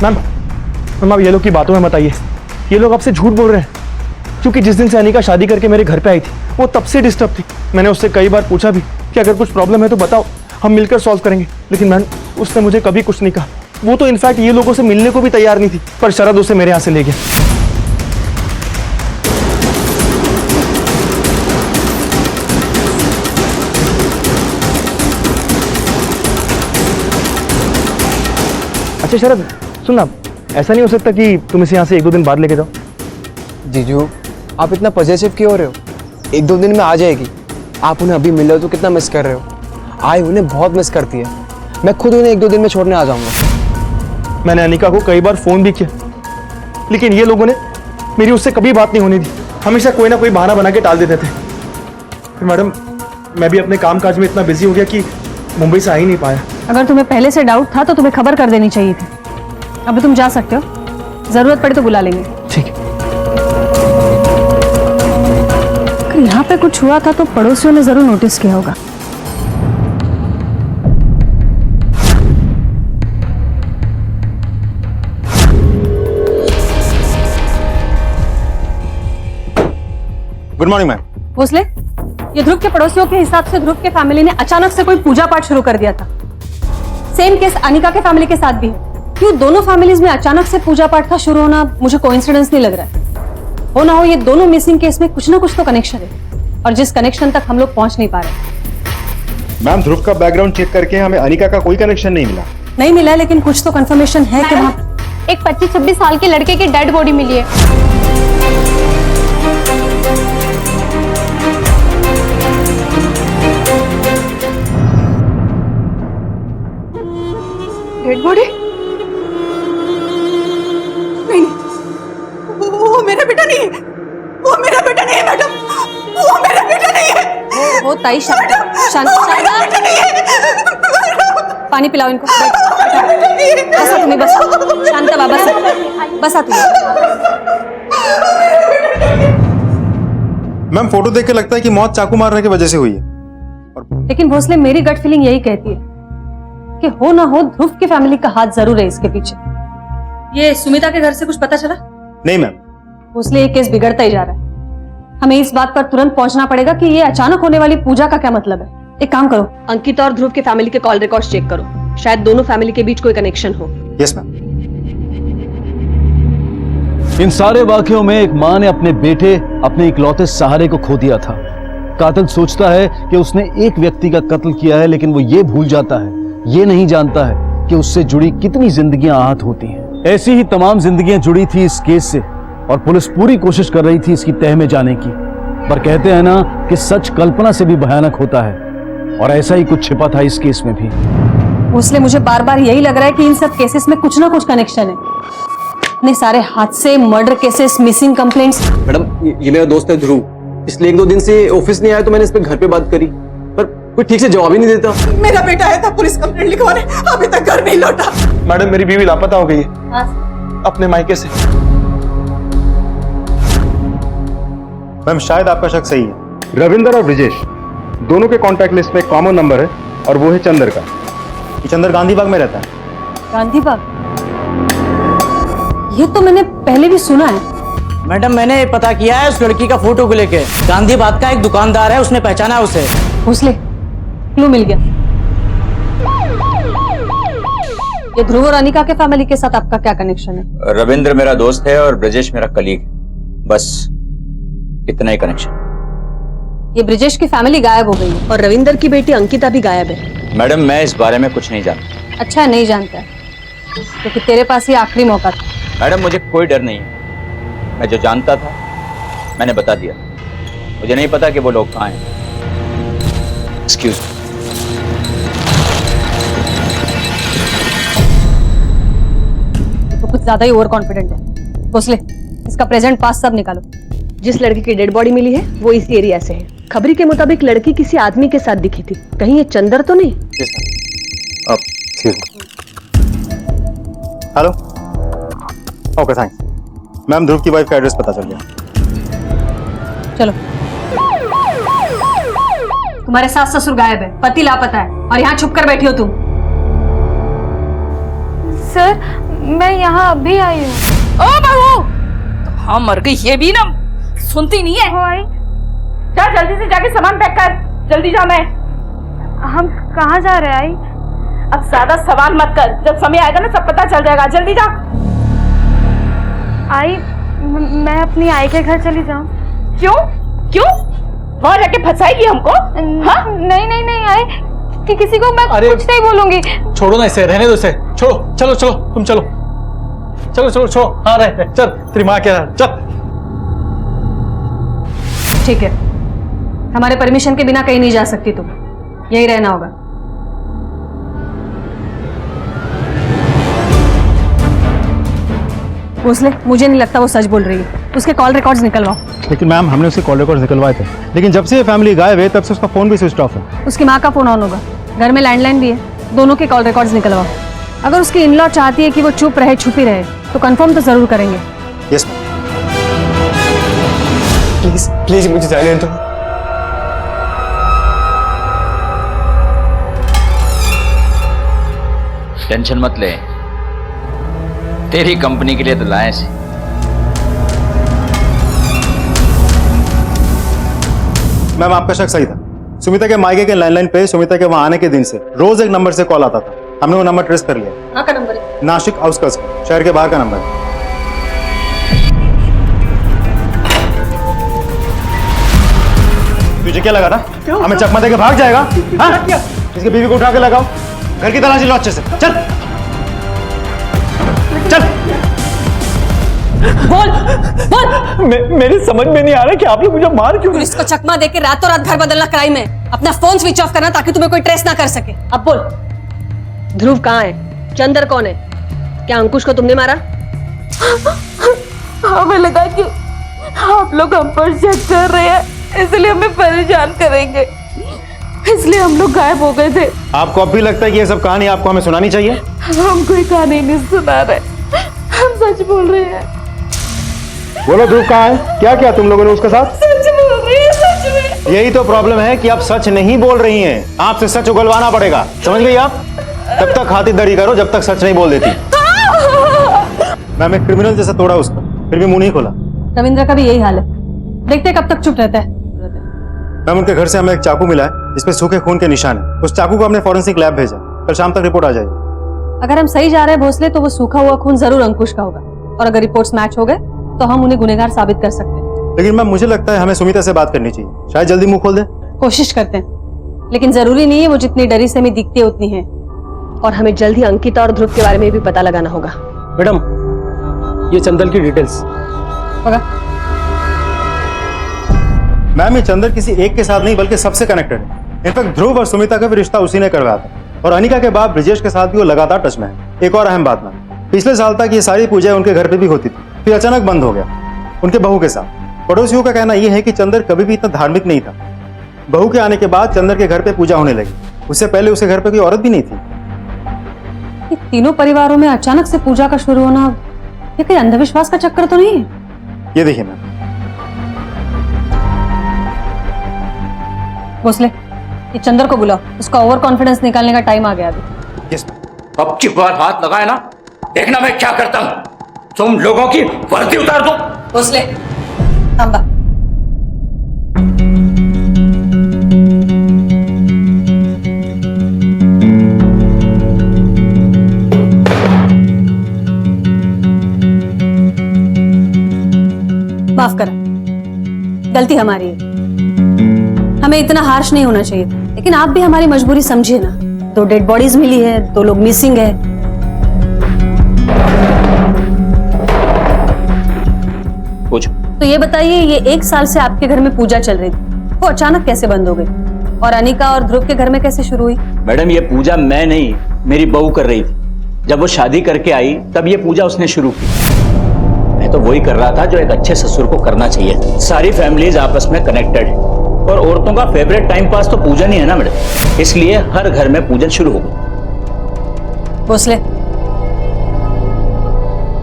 मैम मैम, आप ये लोग की बातों में मत आइए। ये लोग आपसे झूठ बोल रहे हैं, क्योंकि जिस दिन से अनिका शादी करके मेरे घर पे आई थी वो तब से डिस्टर्ब थी। मैंने उससे कई बार पूछा भी कि अगर कुछ प्रॉब्लम है तो बताओ, हम मिलकर सॉल्व करेंगे, लेकिन मैम उसने मुझे कभी कुछ नहीं कहा। वो तो इनफैक्ट ये लोगों से मिलने को भी तैयार नहीं थी, पर शरद उसे मेरे यहाँ से ले गया। अच्छा शरद सुनना, ऐसा नहीं हो सकता कि तुम इसे यहाँ से 1-2 दिन बाद लेके जाओ? जीजू आप इतना पॉजिटिव क्यों हो रहे हो? 1-2 दिन में आ जाएगी। आप उन्हें अभी मिल रहे हो तो कितना मिस कर रहे हो? आई उन्हें बहुत मिस करती है। मैं खुद उन्हें 1-2 दिन में छोड़ने आ जाऊंगा। मैंने अनिका को कई बार फोन भी किया, लेकिन ये लोगों ने मेरी उससे कभी बात नहीं होने दी। हमेशा कोई ना कोई बहाना बना के टाल देते थे। फिर मैडम मैं भी अपने काम काज में इतना बिजी हो गया कि मुंबई से आ ही नहीं पाया। अगर तुम्हें पहले से डाउट था तो तुम्हें खबर कर देनी चाहिए थी। अभी तुम जा सकते हो, जरूरत पड़े तो बुला लेंगे। ठीक है। अगर यहाँ पे कुछ हुआ था तो पड़ोसियों ने जरूर नोटिस किया होगा। Good morning ma'am. भोसले, ये ध्रुव के पड़ोसियों के हिसाब से ध्रुव के फैमिली ने अचानक से कोई पूजा पाठ शुरू कर दिया था। सेम केस अनिका के फैमिली के साथ भी है। क्यों दोनों फैमिलीज में अचानक से पूजा पाठ का शुरू होना मुझे कोइंसिडेंस नहीं लग रहा है। हो ना हो ये दोनों मिसिंग केस में कुछ ना कुछ तो कनेक्शन है, और जिस कनेक्शन तक हम लोग पहुंच नहीं पा रहे। मैम ध्रुव का बैकग्राउंड चेक करके हमें अनिका का कोई कनेक्शन नहीं मिला, लेकिन कुछ तो कंफर्मेशन है कि वहाँ एक 25-26 साल के लड़के की डेड बॉडी मिली है। Dead body? नहीं, वो मेरा बेटा नहीं है। वो मेरा बेटा नहीं है मैडम, वो मेरा बेटा नहीं है। वो ताई शांत बेटा नहीं है। पानी पिलाओ इनको। बसा तुम्ही, बसा शांत बाबा, बसा तुम्ही। मैम फोटो देख के लगता है कि मौत चाकू मारने की वजह से हुई है। लेकिन भोसले मेरी गट फीलिंग यही कहती है कि हो ना हो ध्रुव की फैमिली का हाथ जरूर है इसके पीछे। ये सुमिता के घर से कुछ पता चला? नहीं मैम। भोसले ये केस बिगड़ता ही जा रहा है। हमें इस बात पर तुरंत पहुंचना पड़ेगा कि ये अचानक होने वाली पूजा का क्या मतलब है। एक काम करो, अंकिता और ध्रुव के फैमिली के कॉल रिकॉर्ड चेक करो, शायद दोनों फैमिली के बीच कोई कनेक्शन हो। Yes ma'am. इन सारे वाकयों में एक मां ने अपने बेटे, अपने इकलौते सहारे को खो दिया था। कातिल सोचता है कि उसने एक व्यक्ति का कत्ल किया है, लेकिन वो ये भूल जाता है, ये नहीं जानता है कि उससे जुड़ी कितनी जिंदगियां आहत होती हैं। ऐसी ही तमाम जिंदगियां जुड़ी थी इस केस से, और पुलिस पूरी कोशिश कर रही थी इसकी तह में जाने की। पर कहते हैं ना कि सच कल्पना से भी भयानक होता है, और ऐसा ही कुछ छिपा था इस केस में भी। भोसले मुझे बार बार यही लग रहा है कि इन सब केसेस में कुछ ना कुछ कनेक्शन है। इतने सारे हादसे, murder cases, missing complaints. Madam ये मेरा दोस्त है ध्रुव, इसलिए 1-2 दिन से ऑफिस नहीं आया तो मैंने इस पे घर पे बात करी, पर कोई ठीक से जवाब ही नहीं देता। मेरा बेटा आया था पुलिस कंप्लेंट लिखवाने, अभी तक घर नहीं लौटा। मैडम मेरी बीवी लापता हो गई है अपने मायके से। मैम शायद आपका शक सही है। रविंदर और ब्रिजेश दोनों के कॉन्टैक्ट लिस्ट में कॉमन नंबर है, और वो है चंदर का। चंदर गांधी बाग में रहता है। गांधी बाग? ये तो मैंने पहले भी सुना है। मैडम मैंने पता किया है उस लड़की का फोटो को लेके। गांधी बाग का एक दुकानदार है, उसने पहचाना है उसे। भोसले क्लू मिल गया। ये ध्रुव और अनिका के फैमिली के साथ आपका क्या कनेक्शन है? रविंद्र मेरा दोस्त है और ब्रजेश मेरा कलीग, बस इतना ही कनेक्शन। ये ब्रिजेश की फैमिली गायब हो गई है, और रविंदर की बेटी अंकिता भी गायब है। मैडम मैं इस बारे में कुछ नहीं जानता। अच्छा नहीं जानता है, क्योंकि तेरे पास ये आखिरी मौका था। मैडम मुझे कोई डर नहीं है, मैं जो जानता था मैंने बता दिया। मुझे नहीं पता कि वो लोग कहाँ हैं। Excuse me. तो कुछ ज्यादा ही ओवर कॉन्फिडेंट है। भोसले इसका प्रेजेंट पास सब निकालो। जिस लड़की की डेड बॉडी मिली है वो इसी एरिया से है। खबरी के मुताबिक लड़की किसी आदमी के साथ दिखी थी, कहीं ये चंदर तो नहीं? हेलो। Okay thanks. मैम ध्रुव की वाइफ का एड्रेस पता चल गया। चलो। तुम्हारे सास ससुर गायब है, पति लापता है और यहाँ छुप कर बैठी हो तुम। सर मैं यहाँ अभी आई हूँ। ओ बहू, हाँ मर गई ये भी ना सुनती नहीं है। जा जल्दी से जाके सामान पैक कर, जल्दी जा। मैं हम कहाँ जा रहे हैं आई? अब ज्यादा सवाल मत कर, जब समय आएगा ना सब पता चल जाएगा। जल्दी जा। आई मैं अपनी आई के घर चली जाऊँ? क्यों क्यों? वहाँ जाके फंसाएगी हमको? हाँ? नहीं नहीं नहीं आई कि किसी को मैं कुछ नहीं बोलूंगी। छोड़ो ना इसे, रहने दो इसे। छोड़ो, चलो चलो तुम चलो, चलो चलो छोड़ो। हाँ रहे, चल तेरी माँ क्या, चल। ठीक है, हमारे परमिशन के बिना कहीं नहीं जा सकती तुम, यही रहना होगा। भोसले, मुझे नहीं लगता वो सच बोल रही है। उसके कॉल रिकॉर्ड्स निकलवाओ। लेकिन मैम हमने उसके कॉल रिकॉर्ड्स निकलवाए थे, लेकिन जब से ये फैमिली गायब है तब से उसका फोन भी स्विच ऑफ है। उसकी माँ का फोन ऑन होगा, घर में लैंडलाइन भी है। दोनों के कॉल रिकॉर्ड्स निकलवाओ। अगर उसकी इन-लॉ चाहती है कि वो चुप रहे छुपी रहे तो कंफर्म तो जरूर करेंगे। यस प्लीज प्लीज मुझे जाने दो। टेंशन मत ले, तेरी कंपनी के लिए तो लाए थे। मैम आपका शक सही था। सुमिता के मायके के लैंडलाइन पे सुमिता के वहां आने के दिन से रोज एक नंबर से कॉल आता था। हमने वो नंबर ट्रेस कर लिया। कहाँ का नंबर है? नासिक आउटस्कर्ट्स का, शहर के बाहर का नंबर है। तुझे क्या लगा था हमें चकमा देके भाग जाएगा? हाँ? इसके बीवी को उठा के लगाओ, घर की तलाशी लो अच्छे से। चल चल बोल बोल। मेरी समझ में नहीं आ रहा कि आप लोग मुझे मार क्यों? पुलिस को चकमा देके रातों रात घर बदलना क्राइम है। अपना फोन स्विच ऑफ करना ताकि तुम्हें कोई ट्रेस ना कर सके। अब बोल, ध्रुव कहाँ है? चंदर कौन है? क्या अंकुश को तुमने मारा? हमें लगा कि आप लोग हम पर शक कर रहे हैं, इसलिए हमें परेशान करेंगे, इसलिए हम लोग गायब हो गए थे। आपको अब भी लगता है कि ये सब कहानी आपको हमें सुनानी चाहिए? हम कोई कहानी नहीं सुना रहे, हम सच बोल रहे हैं। बोलो ध्रुव कहाँ है? क्या किया तुम लोगों ने उसके साथ? सच बोल रही है, सच में। यही तो प्रॉब्लम है कि आप सच नहीं बोल रही हैं। आपसे सच उगलवाना पड़ेगा, समझ गई आप? तब तक खातिरदारी करो जब तक सच नहीं बोल देती। मैम एक क्रिमिनल जैसा तोड़ा उसका, फिर भी मुंह नहीं खोला। रविंद्र का भी यही हाल है, देखते कब तक चुप रहता है। मैम उनके घर से हमें एक चाकू मिला है, इसपे सूखे खून के निशान है। उस चाकू को हमने फॉरेंसिक लैब भेजा, कल शाम तक रिपोर्ट आ जाएगी। अगर हम सही जा रहे हैं भोसले तो वो सूखा हुआ खून जरूर अंकुश का होगा, और अगर रिपोर्ट्स मैच हो गए तो हम उन्हें गुनहगार साबित कर सकते हैं। लेकिन मैम मुझे लगता है हमें सुमिता से बात करनी चाहिए, शायद जल्दी मुंह खोल दे। कोशिश करते हैं, लेकिन जरूरी नहीं है वो जितनी डरी से हमें दिखती है उतनी है। और हमें जल्द ही अंकिता और ध्रुव के बारे में भी पता लगाना होगा। मैडम ये चंदन की डिटेल्स। मैम ये चंदर किसी एक के साथ नहीं बल्कि सबसे कनेक्टेड है। इनफैक्ट ध्रुव और सुमिता का भी रिश्ता उसी ने करवाया था, और अनिका के बाद ब्रिजेश के साथ भी वो लगातार टच में है। एक और अहम बात मैम, पिछले साल तक ये सारी पूजाएं उनके घर पे भी होती थी, फिर अचानक बंद हो गया उनके बहू के साथ। पड़ोसियों का कहना यह है कि चंदर कभी भी इतना धार्मिक नहीं था। बहू के आने के बाद चंदर के घर पे पूजा होने लगी, उससे पहले उसे घर पे कोई औरत भी नहीं थी। ये तीनों परिवारों में अचानक से पूजा का शुरू होना, ये कोई अंधविश्वास का चक्कर तो नहीं है? ये देखिए मैम, भोसले ये चंदर को बुलाओ, उसका ओवर कॉन्फिडेंस निकालने का टाइम आ गया अभी। यस अब की बार हाथ लगाए ना, देखना मैं क्या करता हूं। तुम लोगों की वर्दी उतार दो। भोसले थांबा। माफ कर, गलती हमारी है, हमें इतना हार्श नहीं होना चाहिए, लेकिन आप भी हमारी मजबूरी समझिए ना। 2 डेड बॉडीज मिली है, 2 लोग मिसिंग है। पूछो। तो ये बताइए, ये 1 साल से आपके घर में पूजा चल रही थी, वो अचानक कैसे बंद हो गई? और अनिका और ध्रुव के घर में कैसे शुरू हुई? मैडम ये पूजा मैं नहीं, मेरी बहू कर रही थी। जब वो शादी करके आई तब ये पूजा उसने शुरू की। मैं तो वही कर रहा था जो एक अच्छे ससुर को करना चाहिए। सारी फैमिलीज आपस में कनेक्टेड है, और औरतों का फेवरेट टाइम पास तो पूजन ही है ना मैडम, इसलिए हर घर में पूजन शुरू हो गई। भोसले,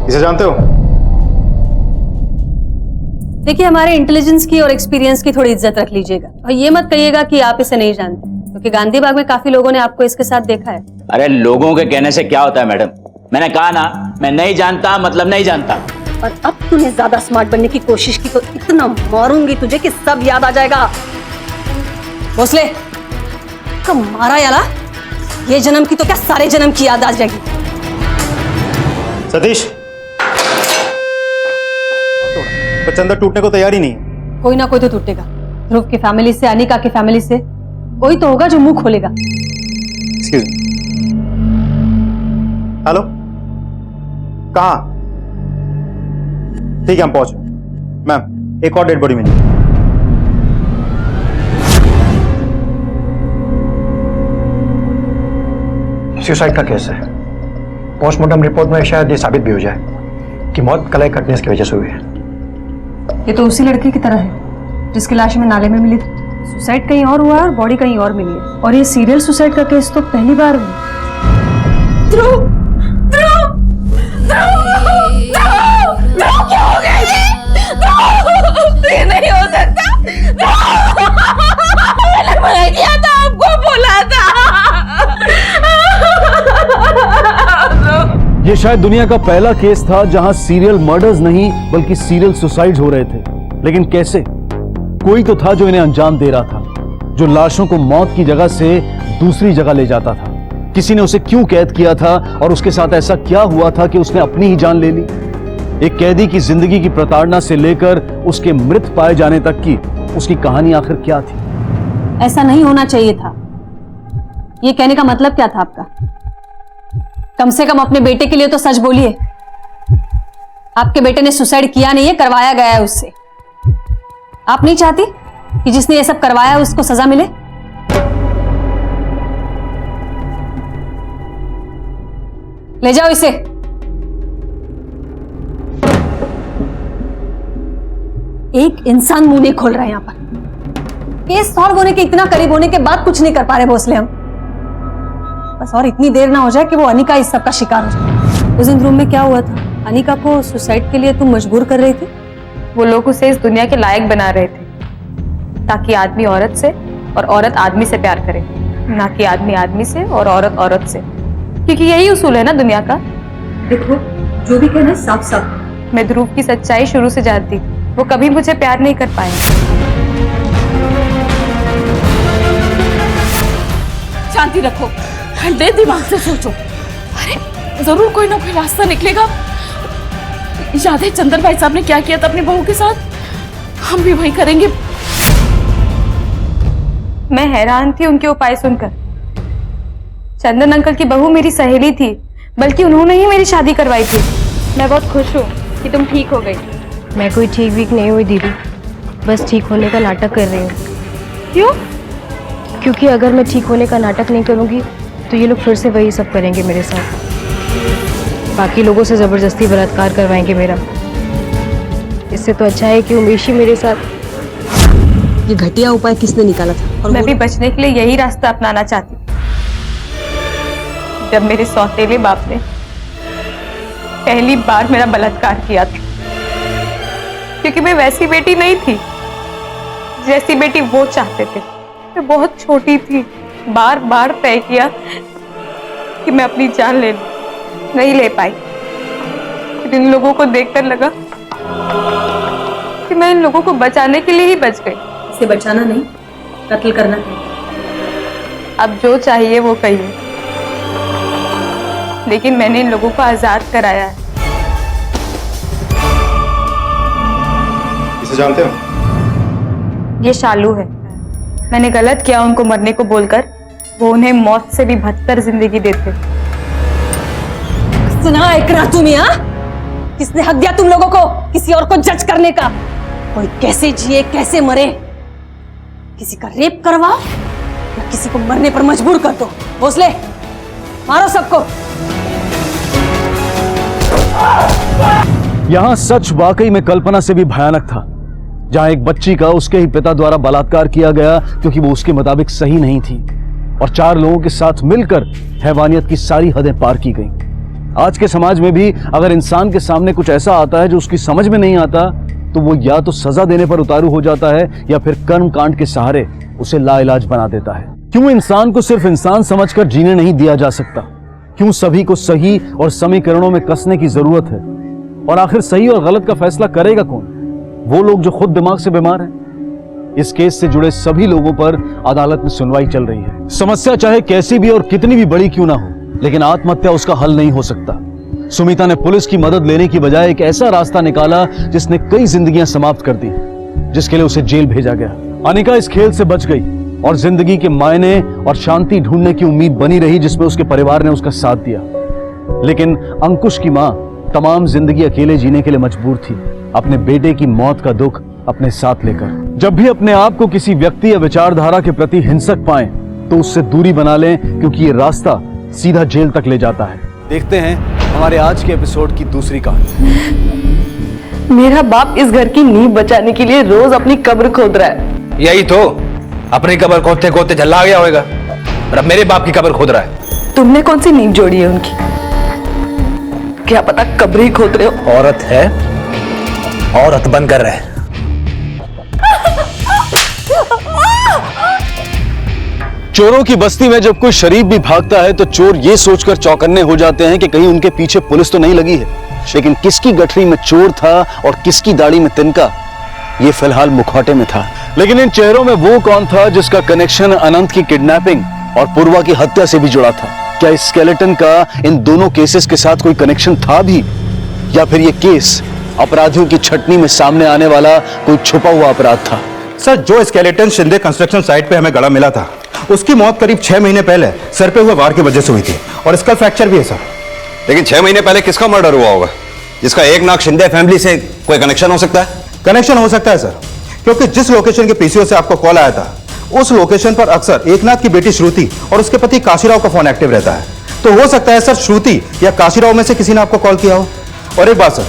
इसे जानते हो? देखिए, हमारे इंटेलिजेंस की और एक्सपीरियंस की थोड़ी इज्जत रख लीजिएगा और ये मत कहिएगा कि आप इसे नहीं जानते, क्योंकि गांधी बाग में काफी लोगों ने आपको इसके साथ देखा है। अरे लोगों के कहने से क्या होता है मैडम, मैंने कहा ना मैं नहीं जानता मतलब नहीं जानता। और अब तूने ज्यादा स्मार्ट बनने की कोशिश की तो इतना मारूंगी तुझे कि सब याद आ जाएगा। भोसले, कब मारा याला, ये जन्म की तो क्या सारे जन्म की याद आ जाएगी। सतीश, पर चंदर टूटने को तैयार ही नहीं है। कोई ना कोई तो टूटेगा। ध्रुव की फैमिली से, अनिका की फैमिली से कोई तो होगा जो मुंह खोलेगा। Excuse me. हेलो, कहाँ? ठीक है, हम पहुंचे। मैम, एक और डेड बॉडी मिली। सुसाइड का केस है। पोस्टमार्टम रिपोर्ट में शायद ये साबित भी हो जाए कि मौत कलाई कटने की वजह से हुई है। ये तो उसी लड़के की तरह है जिसकी लाश में नाले में मिली थी। सुसाइड कहीं और हुआ है और बॉडी कहीं और मिली है, और ये सीरियल सुसाइड का केस तो पहली बार हुआ। ध्रुव, ध्रुव, ध्रुव, ध्रुव, क्या हो गया ये? ध्रुव, ये नहीं हो सकता। मैंने मना किया था, आपको बोला था। ये शायद दुनिया का पहला केस था जहां सीरियल मर्डर्स नहीं बल्कि सीरियल सुसाइड्स हो रहे थे। लेकिन कैसे? कोई तो था जो इन्हें अंजाम दे रहा था, जो लाशों को मौत की जगह से दूसरी जगह ले जाता था। किसी ने उसे क्यों कैद किया था और उसके साथ ऐसा क्या हुआ था कि उसने अपनी ही जान ले ली? एक कैदी की जिंदगी की प्रताड़ना से लेकर उसके मृत पाए जाने तक की उसकी कहानी आखिर क्या थी? ऐसा नहीं होना चाहिए था। ये कहने का मतलब क्या था आपका? कम से कम अपने बेटे के लिए तो सच बोलिए। आपके बेटे ने सुसाइड किया नहीं है, करवाया गया है उससे। आप नहीं चाहती कि जिसने ये सब करवाया है उसको सजा मिले? ले जाओ इसे। एक इंसान मुंह नहीं खोल रहा है यहां पर। केस सॉल्व होने के इतना करीब होने के बाद कुछ नहीं कर पा रहे भोसले हम। बस और इतनी देर ना हो जाए कि वो अनिका इस सब का शिकार हो जाए। उस दिन रूम में क्या हुआ था? अनिका को सुसाइड के लिए तुम मजबूर कर रही थी? वो लोग उसे इस दुनिया के लायक बना रहे थे ताकि आदमी औरत से और औरत आदमी से प्यार करे, ना कि आदमी आदमी से और औरत औरत से, क्योंकि यही उसूल है ना दुनिया का। देखो, जो भी कहना है साफ साफ। मैं ध्रुव की सच्चाई शुरू से जानती थी। वो कभी मुझे प्यार नहीं कर पाए। शांति रखो, ठंडे दिमाग से सोचो। अरे जरूर कोई ना कोई रास्ता निकलेगा। याद है चंदर भाई साहब ने क्या किया था अपनी बहू के साथ? हम भी वही करेंगे। मैं हैरान थी उनके उपाय सुनकर। चंदन अंकल की बहू मेरी सहेली थी, बल्कि उन्होंने ही मेरी शादी करवाई थी। मैं बहुत खुश हूँ कि तुम ठीक हो गई। मैं कोई ठीक वीक नहीं हुई दीदी, बस ठीक होने का नाटक कर रही हूँ। क्यों? क्योंकि अगर मैं ठीक होने का नाटक नहीं करूँगी तो ये लोग फिर से वही सब करेंगे मेरे साथ। बाकी लोगों से ज़बरदस्ती बलात्कार करवाएंगे मेरा। इससे तो अच्छा है कि उमेश ही मेरे साथ। ये घटिया उपाय किसने निकाला था? और मैं भी बचने के लिए यही रास्ता अपनाना चाहती थी। जब मेरे सौतेले बाप ने पहली बार मेरा बलात्कार किया था, क्योंकि मैं वैसी बेटी नहीं थी जैसी बेटी वो चाहते थे। मैं बहुत छोटी थी। बार बार तय किया कि मैं अपनी जान ले लूं, नहीं ले पाई। फिर इन लोगों को देखकर लगा कि मैं इन लोगों को बचाने के लिए ही बच गई। इसे बचाना नहीं, कत्ल करना है। अब जो चाहिए वो कहिए, लेकिन मैंने इन लोगों को आजाद कराया है। इसे जानते हो? ये शालू है। मैंने गलत किया उनको मरने को बोलकर। वो उन्हें मौत से भी बदतर जिंदगी देते। सुना इकरा तुम यहाँ? किसने हक दिया तुम लोगों को किसी और को जज करने का? कोई कैसे जिए कैसे मरे, किसी का रेप करवाओ या किसी को मरने पर मजबूर कर दो। भोसले, मारो सबको। यहां सच वाकई में कल्पना से भी भयानक था, जहां एक बच्ची का उसके ही पिता द्वारा बलात्कार किया गया क्योंकि वो उसके मुताबिक सही नहीं थी। और 4 लोगों के साथ मिलकर हैवानियत की सारी हदें पार की गई। आज के समाज में भी अगर इंसान के सामने कुछ ऐसा आता है जो उसकी समझ में नहीं आता, तो वो या तो सजा देने पर उतारू हो जाता है या फिर कर्म कांड के सहारे उसे लाइलाज बना देता है। क्यों इंसान को सिर्फ इंसान समझकर जीने नहीं दिया जा सकता? क्यों सभी को सही और समीकरणों में कसने की जरूरत है? और आखिर सही और गलत का फैसला करेगा कौन? वो लोग जो खुद दिमाग से बीमार हैं। इस केस से जुड़े सभी लोगों पर अदालत में सुनवाई चल रही है। समस्या चाहे कैसी भी और कितनी भी बड़ी क्यों ना हो, लेकिन आत्महत्या उसका हल नहीं हो सकता। सुमिता ने पुलिस की मदद लेने की बजाय एक ऐसा रास्ता निकाला जिसने कई जिंदगियां समाप्त कर दी, जिसके लिए उसे जेल भेजा गया। अनिका इस खेल से बच गई और जिंदगी के मायने और शांति ढूंढने की उम्मीद बनी रही, जिसमें उसके परिवार ने उसका साथ दिया। लेकिन अंकुश की मां तमाम जिंदगी अकेले जीने के लिए मजबूर थी, अपने बेटे की मौत का दुख अपने साथ लेकर। जब भी अपने आप को किसी व्यक्ति या विचारधारा के प्रति हिंसक पाएं, तो उससे दूरी बना लें, क्योंकि ये रास्ता सीधा जेल तक ले जाता है। देखते हैं हमारे आज के एपिसोड की दूसरी कहानी। मेरा बाप इस घर की नींव बचाने के लिए रोज अपनी कब्र खोद रहा है। यही तो, अपनी कब्र खोदते खोदते झल्ला गया होगा और अब मेरे बाप की कब्र खोद रहा है। तुमने कौन सी नींव जोड़ी है उनकी? क्या पता कब्र ही खोद रहे हो। औरत है, औरत बनकर रहे। चोरों की बस्ती में जब कोई शरीफ भी भागता है तो चोर ये सोचकर चौकन्ने हो जाते हैं कि कहीं उनके पीछे पुलिस तो नहीं लगी है। लेकिन किसकी गठरी में चोर था और किसकी दाढ़ी में तिनका, ये फिलहाल मुखौटे में था। लेकिन इन चेहरों में वो कौन था जिसका कनेक्शन अनंत की किडनैपिंग और पूर्वा की हत्या से भी जुड़ा था? क्या इस स्केलेटन का इन दोनों केसेस के साथ कोई कनेक्शन था भी, या फिर ये केस अपराधियों की छटनी में सामने आने वाला कोई छुपा हुआ अपराध था? सर, जो स्केलेटन शिंदे कंस्ट्रक्शन साइट पे हमें गड़ा मिला था, उसकी मौत करीब 6 महीने पहले सर पे हुए वार की वजह से हुई थी और इसका फ्रैक्चर भी है सर। लेकिन 6 महीने पहले किसका मर्डर हुआ होगा जिसका एक नाक शिंदे फैमिली से कोई कनेक्शन हो सकता है? कनेक्शन हो सकता है सर, क्योंकि जिस लोकेशन के पीसीओ से आपको कॉल आया था, उस लोकेशन पर अक्सर एकनाथ की बेटी श्रुति और उसके पति काशीराव का फोन एक्टिव रहता है। तो हो सकता है सर श्रुति या काशीराव में से किसी ने आपको कॉल किया हो। और एक बात सर,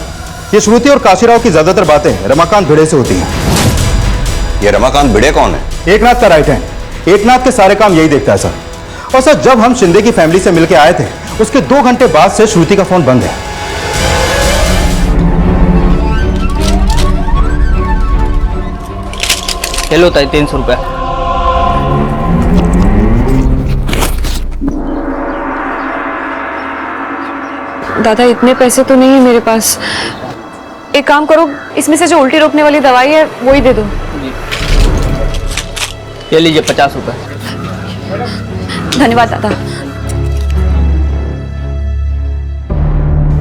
ये श्रुति और काशीराव की ज्यादातर बातें रमाकांत भिड़े से होती हैं। ये रमाकांत भिड़े कौन है? एकनाथ का राइट हैंड। एकनाथ के सारे काम यही देखता है सर। और सर, जब हम शिंदे की फैमिली से मिलकर आए थे, उसके 2 घंटे बाद से श्रुति का फोन बंद है। हेलो ताई, 300 रुपया। दादा, इतने पैसे तो नहीं है मेरे पास। एक काम करो, इसमें से जो उल्टी रोकने वाली दवाई है वो ही दे दो। ये लीजिए 50 रुपये। धन्यवाद दादा।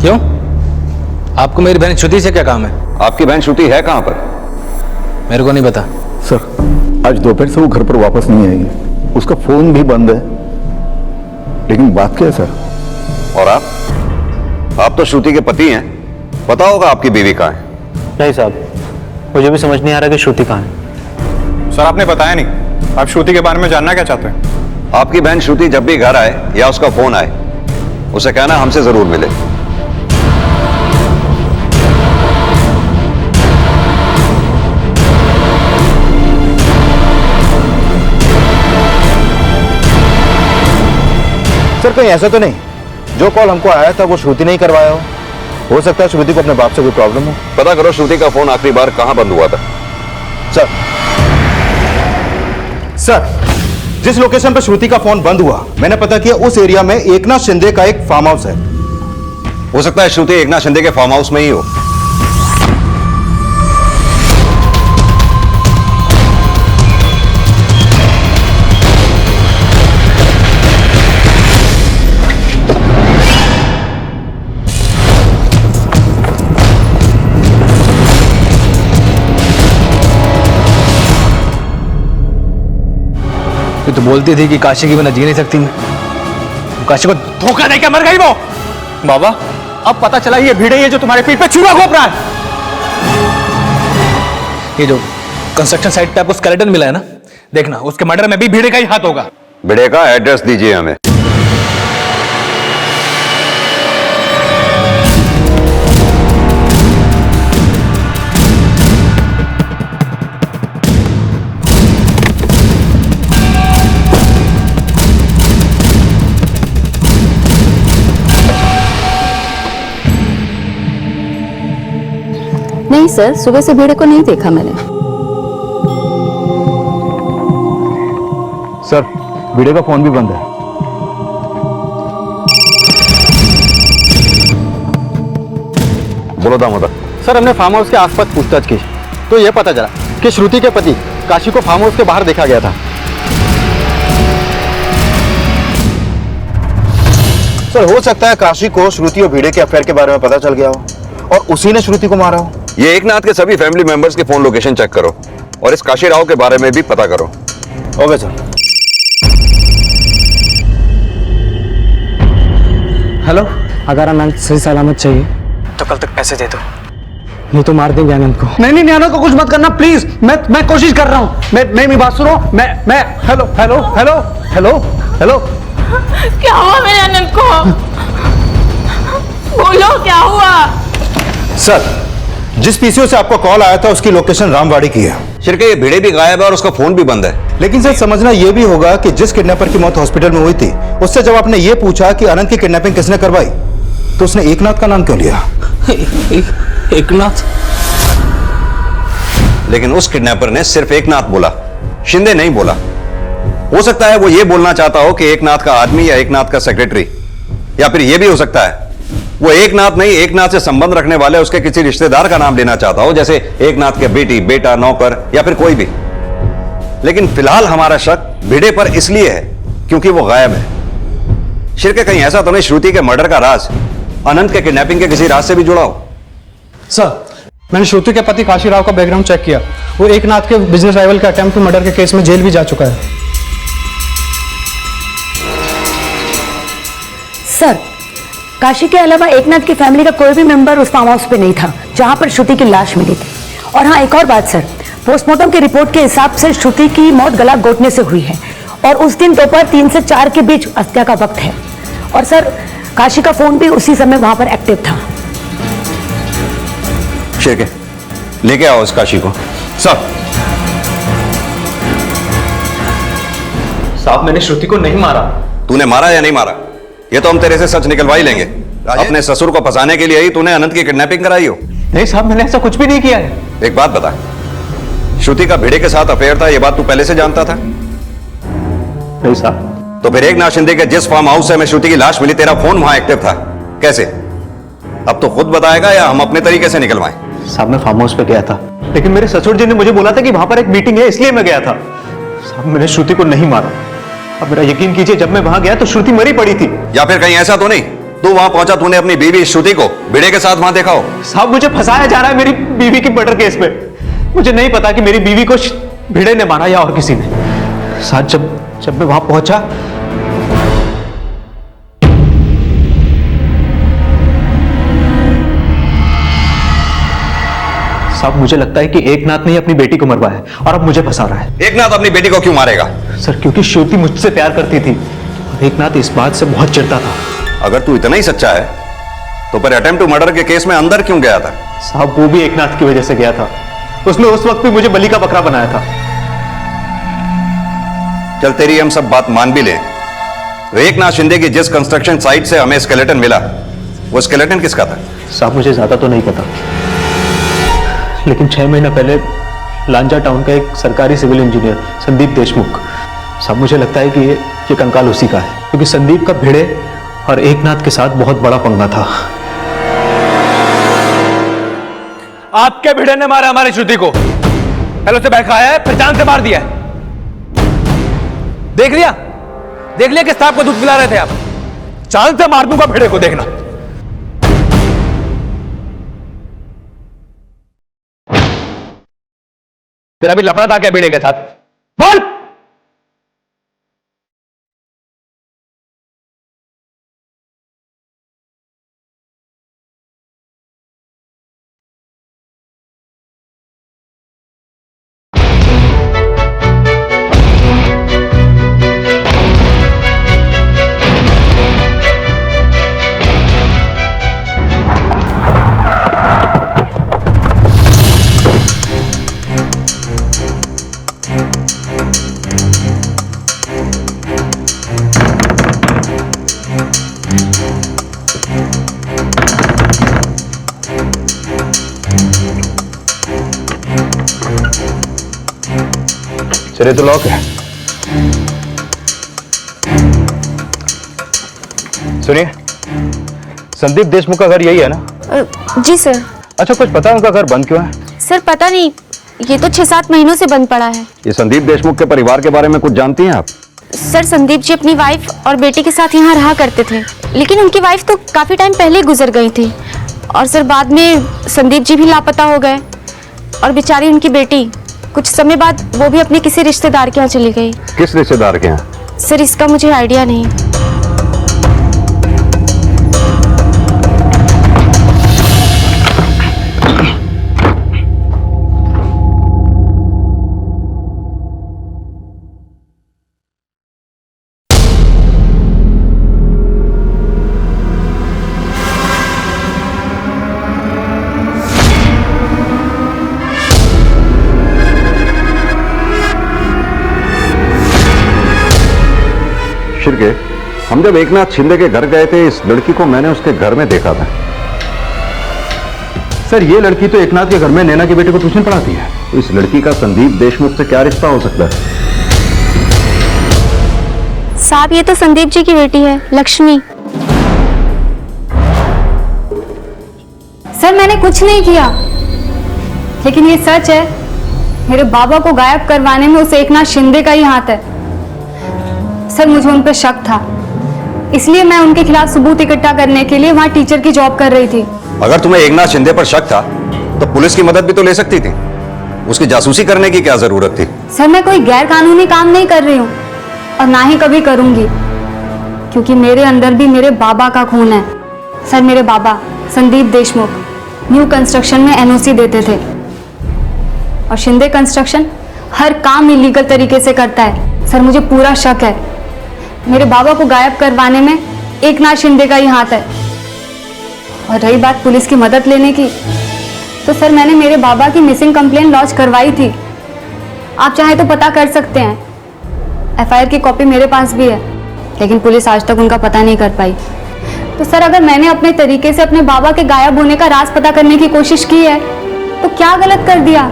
क्यों? आपको मेरी बहन श्रुति से क्या काम है? आपकी बहन श्रुति है कहां पर? मेरे को नहीं पता। सर, आज दोपहर से वो घर पर वापस नहीं आई। उसका फोन भी बंद है। लेकिन बात क्या है सर? और आप तो श्रुति के पति हैं, पता होगा आपकी बीवी कहाँ है? नहीं साहब, मुझे भी समझ नहीं आ रहा कि श्रुति कहाँ है। सर, आपने बताया नहीं। आप श्रुति के बारे में जानना क्या चाहते हैं? आपकी बहन श्रुति जब भी घर आए या उसका फोन आए, उसे कहना हमसे जरूर मिले। सर, कहीं ऐसा तो नहीं जो कॉल हमको आया था वो श्रुति नहीं करवाया हो सकता है श्रुति को अपने बाप से कोई प्रॉब्लम हो। पता करो श्रुति का फोन आखिरी बार कहां बंद हुआ था। सर, जिस लोकेशन पर श्रुति का फोन बंद हुआ, मैंने पता किया उस एरिया में एकनाथ शिंदे का एक फार्म हाउस है। हो सकता है श्रुति एकनाथ शिंदे के फार्म हाउस में ही हो। तो बोलती थी कि काशी की बिना जी नहीं सकती मैं। काशी को धोखा देकर मर गई वो। बाबा, अब पता चला ये भिड़े है जो तुम्हारे पीठ पे छुरा घोंप रहा है। ये जो कंस्ट्रक्शन साइट पे आपको स्केलेटन मिला है ना, देखना उसके मर्डर में भी भिड़े का ही हाथ होगा। भिड़े का एड्रेस दीजिए हमें। नहीं सर, सुबह से भेड़े को नहीं देखा मैंने। सर, भिड़े का फोन भी बंद है। बोलो दामोदर। सर, हमने फार्म हाउस के आसपास पूछताछ की तो यह पता चला कि श्रुति के पति काशी को फार्म हाउस के बाहर देखा गया था। सर, हो सकता है काशी को श्रुति और भिड़े के अफेयर के बारे में पता चल गया हो और उसी ने श्रुति को मारा हो। ये एकनाथ के सभी फैमिली मेंबर्स के फोन लोकेशन चेक करो और इस काशी राव के बारे में भी पता करो। Okay sir. हेलो, अगर अनंत सही सलामत चाहिए तो कल तक पैसे दे दो, नहीं तो मार देंगे अनंत को। नहीं नहीं अनंत को कुछ मत करना प्लीज, मैं कोशिश कर रहा हूँ। मेरी बात सुनो, मैं hello hello hello hello hello. क्या हुआ मेरे अनंत को? बोलो क्या हुआ? सर, जिस पीसीओ से आपको कॉल आया था उसकी लोकेशन रामवाड़ी की है। शिरके, ये भिड़े भी गायब है और उसका फोन भी बंद है। लेकिन सर, समझना यह भी होगा कि जिस किडनैपर की मौत हॉस्पिटल में हुई थी उससे जब आपने ये पूछा कि अनंत की किडनैपिंग किसने करवाई तो उसने एकनाथ का नाम क्यों लिया? एकनाथ? लेकिन उस किडनैपर ने सिर्फ एकनाथ बोला, शिंदे नहीं बोला। हो सकता है वो ये बोलना चाहता हो कि एकनाथ का आदमी या एकनाथ का सेक्रेटरी, या फिर ये भी हो सकता है वो एकनाथ नहीं, एकनाथ से संबंध रखने वाले उसके किसी रिश्तेदार का नाम लेना चाहता हो, जैसे एकनाथ के बेटी, बेटा, नौकर या फिर कोई भी। लेकिन फिलहाल हमारा शक भिड़े पर इसलिए है क्योंकि वो गायब है। शिरके, कहीं ऐसा तो नहीं श्रुति के मर्डर का राज अनंत के किडनैपिंग के किसी राज से भी जुड़ा हो? सर, मैंने श्रुति के पति काशी राव का बैकग्राउंड चेक किया। वो एकनाथ के बिजनेस राइवल के अटेम्प्ट टू मर्डर के केस में जेल भी जा चुका है। सर, काशी के अलावा एकनाथ की फैमिली का कोई भी मेंबर उस फार्म हाउस पे नहीं था जहां पर श्रुति की लाश मिली थी। और हाँ, एक और बात सर, पोस्टमार्टम की रिपोर्ट के हिसाब से श्रुति की मौत गला घोटने से हुई है और उस दिन दोपहर 3 से 4 के बीच हत्या का वक्त है। और सर, काशी का फोन भी उसी समय वहां पर एक्टिव था। शिरके, लेके आओ इस काशी को। सर, साहब, मैंने श्रुति को नहीं मारा। तूने मारा या नहीं मारा ये तो हम तेरे से सच निकलवा ही लेंगे। अपने ससुर को फंसाने के लिए ही तूने अनंत की किडनैपिंग कराई हो? नहीं साहब, मैंने ऐसा कुछ भी नहीं किया है। एक बात बता, श्रुति का भिड़े के साथ अफेयर था, ये बात तू पहले से जानता था? नहीं साहब। तो फिर एकनाथ शिंदे के जिस फार्म हाउस से हमें श्रुति की लाश मिली, तेरा फोन वहां एक्टिव था, कैसे? अब तो खुद बताएगा या हम अपने तरीके से निकलवाएं? साहब, मैं फार्म हाउस पे गया था, लेकिन मेरे ससुर जी ने मुझे बोला था कि वहां पर एक मीटिंग है, इसलिए मैं गया था। साहब, मैंने श्रुति को नहीं मारा। अब मेरा यकीन कीजिए, जब मैं वहां गया तो श्रुति मरी पड़ी थी। या फिर कहीं ऐसा तो नहीं तू वहां पहुंचा, तूने अपनी बीवी श्रुति को भिड़े के साथ वहां देखा हो? साहब, मुझे फंसाया जा रहा है मेरी बीवी की मर्डर केस में। मुझे नहीं पता कि मेरी बीवी को भिड़े ने मारा या और किसी ने। साहब, जब मैं वहां पहुंचा, साहब मुझे लगता है कि एकनाथ ने ही अपनी बेटी को मरवाया और अब मुझे फंसा रहा है। एकनाथ अपनी बेटी को क्यों मारेगा? सर, क्योंकि श्रुति मुझसे प्यार करती थी और एकनाथ इस बात से बहुत चिढ़ता था। अगर तू इतना ही सच्चा है तो फिर अटेम्प्ट टू मर्डर के केस में अंदर क्यों गया था? साहब, वो भी एकनाथ की वजह से गया था। उसने उस वक्त भी मुझे बलि का बकरा बनाया था। चल, तेरी हम सब बात मान भी लें तो एकनाथ शिंदे की जिस कंस्ट्रक्शन साइट से हमें स्केलेटन मिला, वो स्केलेटन किसका था? साहब, मुझे ज्यादा तो नहीं पता, लेकिन 6 महीना पहले लांजा टाउन का एक सरकारी सिविल इंजीनियर संदीप देशमुख, साहब मुझे लगता है कि ये कंकाल उसी का है, क्योंकि संदीप का भिड़े और एकनाथ के साथ बहुत बड़ा पंगा था। आपके भिड़े ने मारा हमारी श्रुति को। पहले उसे बहकाया है, फिर जान से मार दिया है। देख लिया किस आपको दूध पिला रहे थे आप। जान से मार दूंगा भिड़े को, देखना। तेरा भी लफड़ा था क्या भिड़े के साथ? बोल। चलिए तो लॉक है। सुनिए, संदीप देशमुख का घर यही है ना? जी सर। अच्छा, कुछ पता है उनका घर बंद क्यों है? सर पता नहीं, ये तो 6-7 महीनों से बंद पड़ा है। ये संदीप देशमुख के परिवार के बारे में कुछ जानती हैं आप? सर संदीप जी अपनी वाइफ और बेटी के साथ यहाँ रहा करते थे, लेकिन उनकी वाइफ तो काफी टाइम पहले गुजर गई थी। और सर बाद में संदीप जी भी लापता हो गए और बेचारी उनकी बेटी कुछ समय बाद वो भी अपने किसी रिश्तेदार के यहाँ चली गई। किस रिश्तेदार के यहाँ? सर इसका मुझे आइडिया नहीं। शिर्के, हम जब एकनाथ शिंदे के घर गए थे, इस लड़की को मैंने उसके घर में देखा था। सर ये लड़की तो एकनाथ के घर में नैना के बेटे को ट्यूशन पढ़ाती है। तो इस लड़की का संदीप देशमुख से क्या रिश्ता हो सकता है? साहब ये तो संदीप जी की बेटी है, लक्ष्मी। सर मैंने कुछ नहीं किया, लेकिन ये सच है, मेरे बाबा को गायब करवाने में उस एकनाथ शिंदे का ही हाथ है। सर मुझे उन पर शक था, इसलिए मैं उनके खिलाफ सबूत इकट्ठा करने के लिए वहां टीचर की जॉब कर रही थी। अगर तुम्हें एकनाथ शिंदे पर शक था तो पुलिस की मदद भी तो ले सकती थी। उसकी जासूसी करने की क्या जरूरत थी? सर मैं कोई गैर कानूनी काम नहीं कर रही हूँ और ना ही कभी करूंगी, क्योंकि मेरे अंदर भी मेरे बाबा का खून है। सर मेरे बाबा संदीप देशमुख न्यू कंस्ट्रक्शन में एनओसी देते थे और शिंदे कंस्ट्रक्शन हर काम इलीगल तरीके से करता है। सर मुझे पूरा शक है मेरे बाबा को गायब करवाने में एकनाथ शिंदे का ही हाथ है। और रही बात पुलिस की मदद लेने की, तो सर मैंने मेरे बाबा की मिसिंग कंप्लेंट लॉन्च करवाई थी। आप चाहे तो पता कर सकते हैं, एफआईआर की कॉपी मेरे पास भी है, लेकिन पुलिस आज तक उनका पता नहीं कर पाई। तो सर अगर मैंने अपने तरीके से अपने बाबा के गायब होने का राज पता करने की कोशिश की है, तो क्या गलत कर दिया?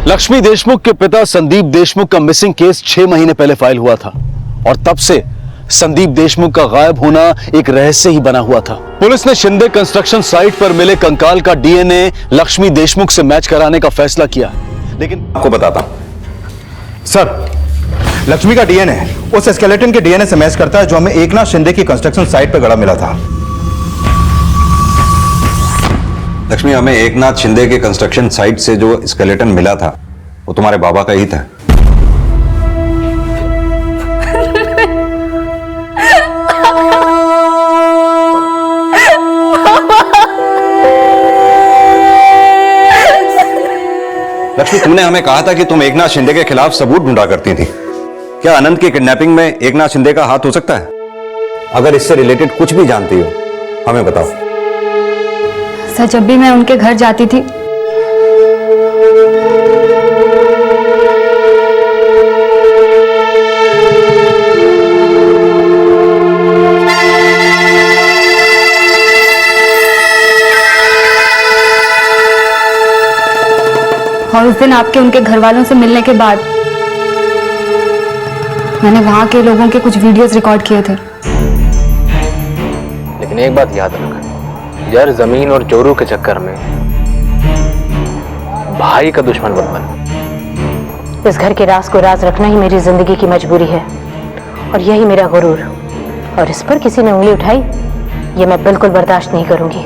लक्ष्मी देशमुख के पिता संदीप देशमुख का मिसिंग केस 6 महीने पहले फाइल हुआ था और तब से संदीप देशमुख का गायब होना एक रहस्य ही बना हुआ था। पुलिस ने शिंदे कंस्ट्रक्शन साइट पर मिले कंकाल का डीएनए लक्ष्मी देशमुख से मैच कराने का फैसला किया, लेकिन आपको बताता हूं सर, लक्ष्मी का डीएनए उस स्केलेटन के डीएनए से मैच करता है जो हमें एकनाथ शिंदे की कंस्ट्रक्शन साइट पर गड़ा मिला था। लक्ष्मी, हमें एकनाथ शिंदे के कंस्ट्रक्शन साइट से जो स्केलेटन मिला था वो तुम्हारे बाबा का ही था। लक्ष्मी, तुमने हमें कहा था कि तुम एकनाथ शिंदे के खिलाफ सबूत ढूंढा करती थी। क्या अनंत की किडनैपिंग में एकनाथ शिंदे का हाथ हो सकता है? अगर इससे रिलेटेड कुछ भी जानती हो हमें बताओ। सर जब भी मैं उनके घर जाती थी, और उस दिन आपके उनके घर वालों से मिलने के बाद मैंने वहां के लोगों के कुछ वीडियोस रिकॉर्ड किए थे। लेकिन एक बात याद रखना यार, जमीन और चोरों के चक्कर में भाई का दुश्मन मत बन। इस घर के राज को राज रखना ही मेरी जिंदगी की मजबूरी है और यही मेरा गुरूर, और इस पर किसी ने उंगली उठाई ये मैं बिल्कुल बर्दाश्त नहीं करूंगी।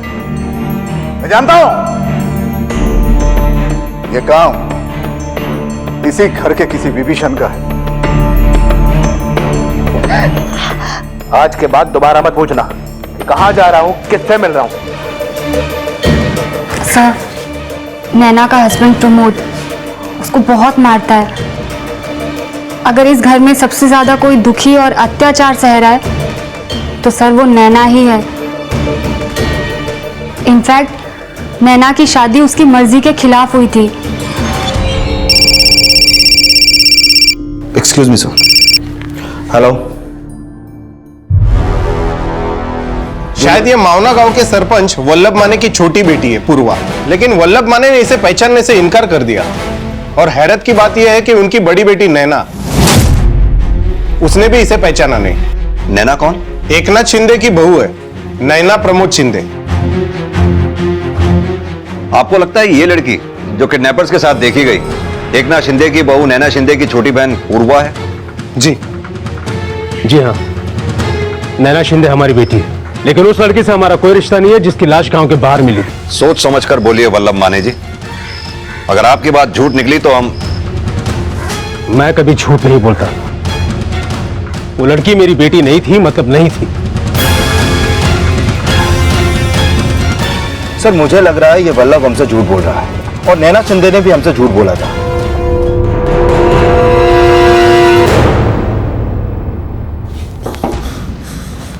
मैं जानता हूं ये काम इसी घर के किसी विभीषण का है। आज के बाद दोबारा मत पूछना कहां जा रहा हूं, किससे मिल रहा हूं। सर नैना का हस्बैंड प्रमोद उसको बहुत मारता है। अगर इस घर में सबसे ज्यादा कोई दुखी और अत्याचार सह रहा है तो सर वो नैना ही है। इनफैक्ट नैना की शादी उसकी मर्जी के खिलाफ हुई थी। Excuse me sir. हेलो। शायद ये मावना गांव के सरपंच वल्लभ माने की छोटी बेटी है पूर्वा, लेकिन वल्लभ माने ने इसे पहचानने से इनकार कर दिया। और हैरत की बात यह है कि उनकी बड़ी बेटी नैना, उसने भी इसे पहचाना नहीं। नैना कौन? एकनाथ शिंदे की बहू है, नैना प्रमोद शिंदे। आपको लगता है ये लड़की जो किडनैपर्स के साथ देखी गई एकनाथ शिंदे की बहू नैना शिंदे की छोटी बहन पूर्वा है? जी जी हाँ, नैना शिंदे हमारी बेटी है, लेकिन उस लड़की से हमारा कोई रिश्ता नहीं है जिसकी लाश गांव के बाहर मिली। सोच समझकर बोलिए वल्लभ माने जी, अगर आपकी बात झूठ निकली तो हम। मैं कभी झूठ नहीं बोलता। वो लड़की मेरी बेटी नहीं थी, मतलब नहीं थी। सर मुझे लग रहा है ये वल्लभ हमसे झूठ बोल रहा है, और नैना शिंदे ने भी हमसे झूठ बोला था।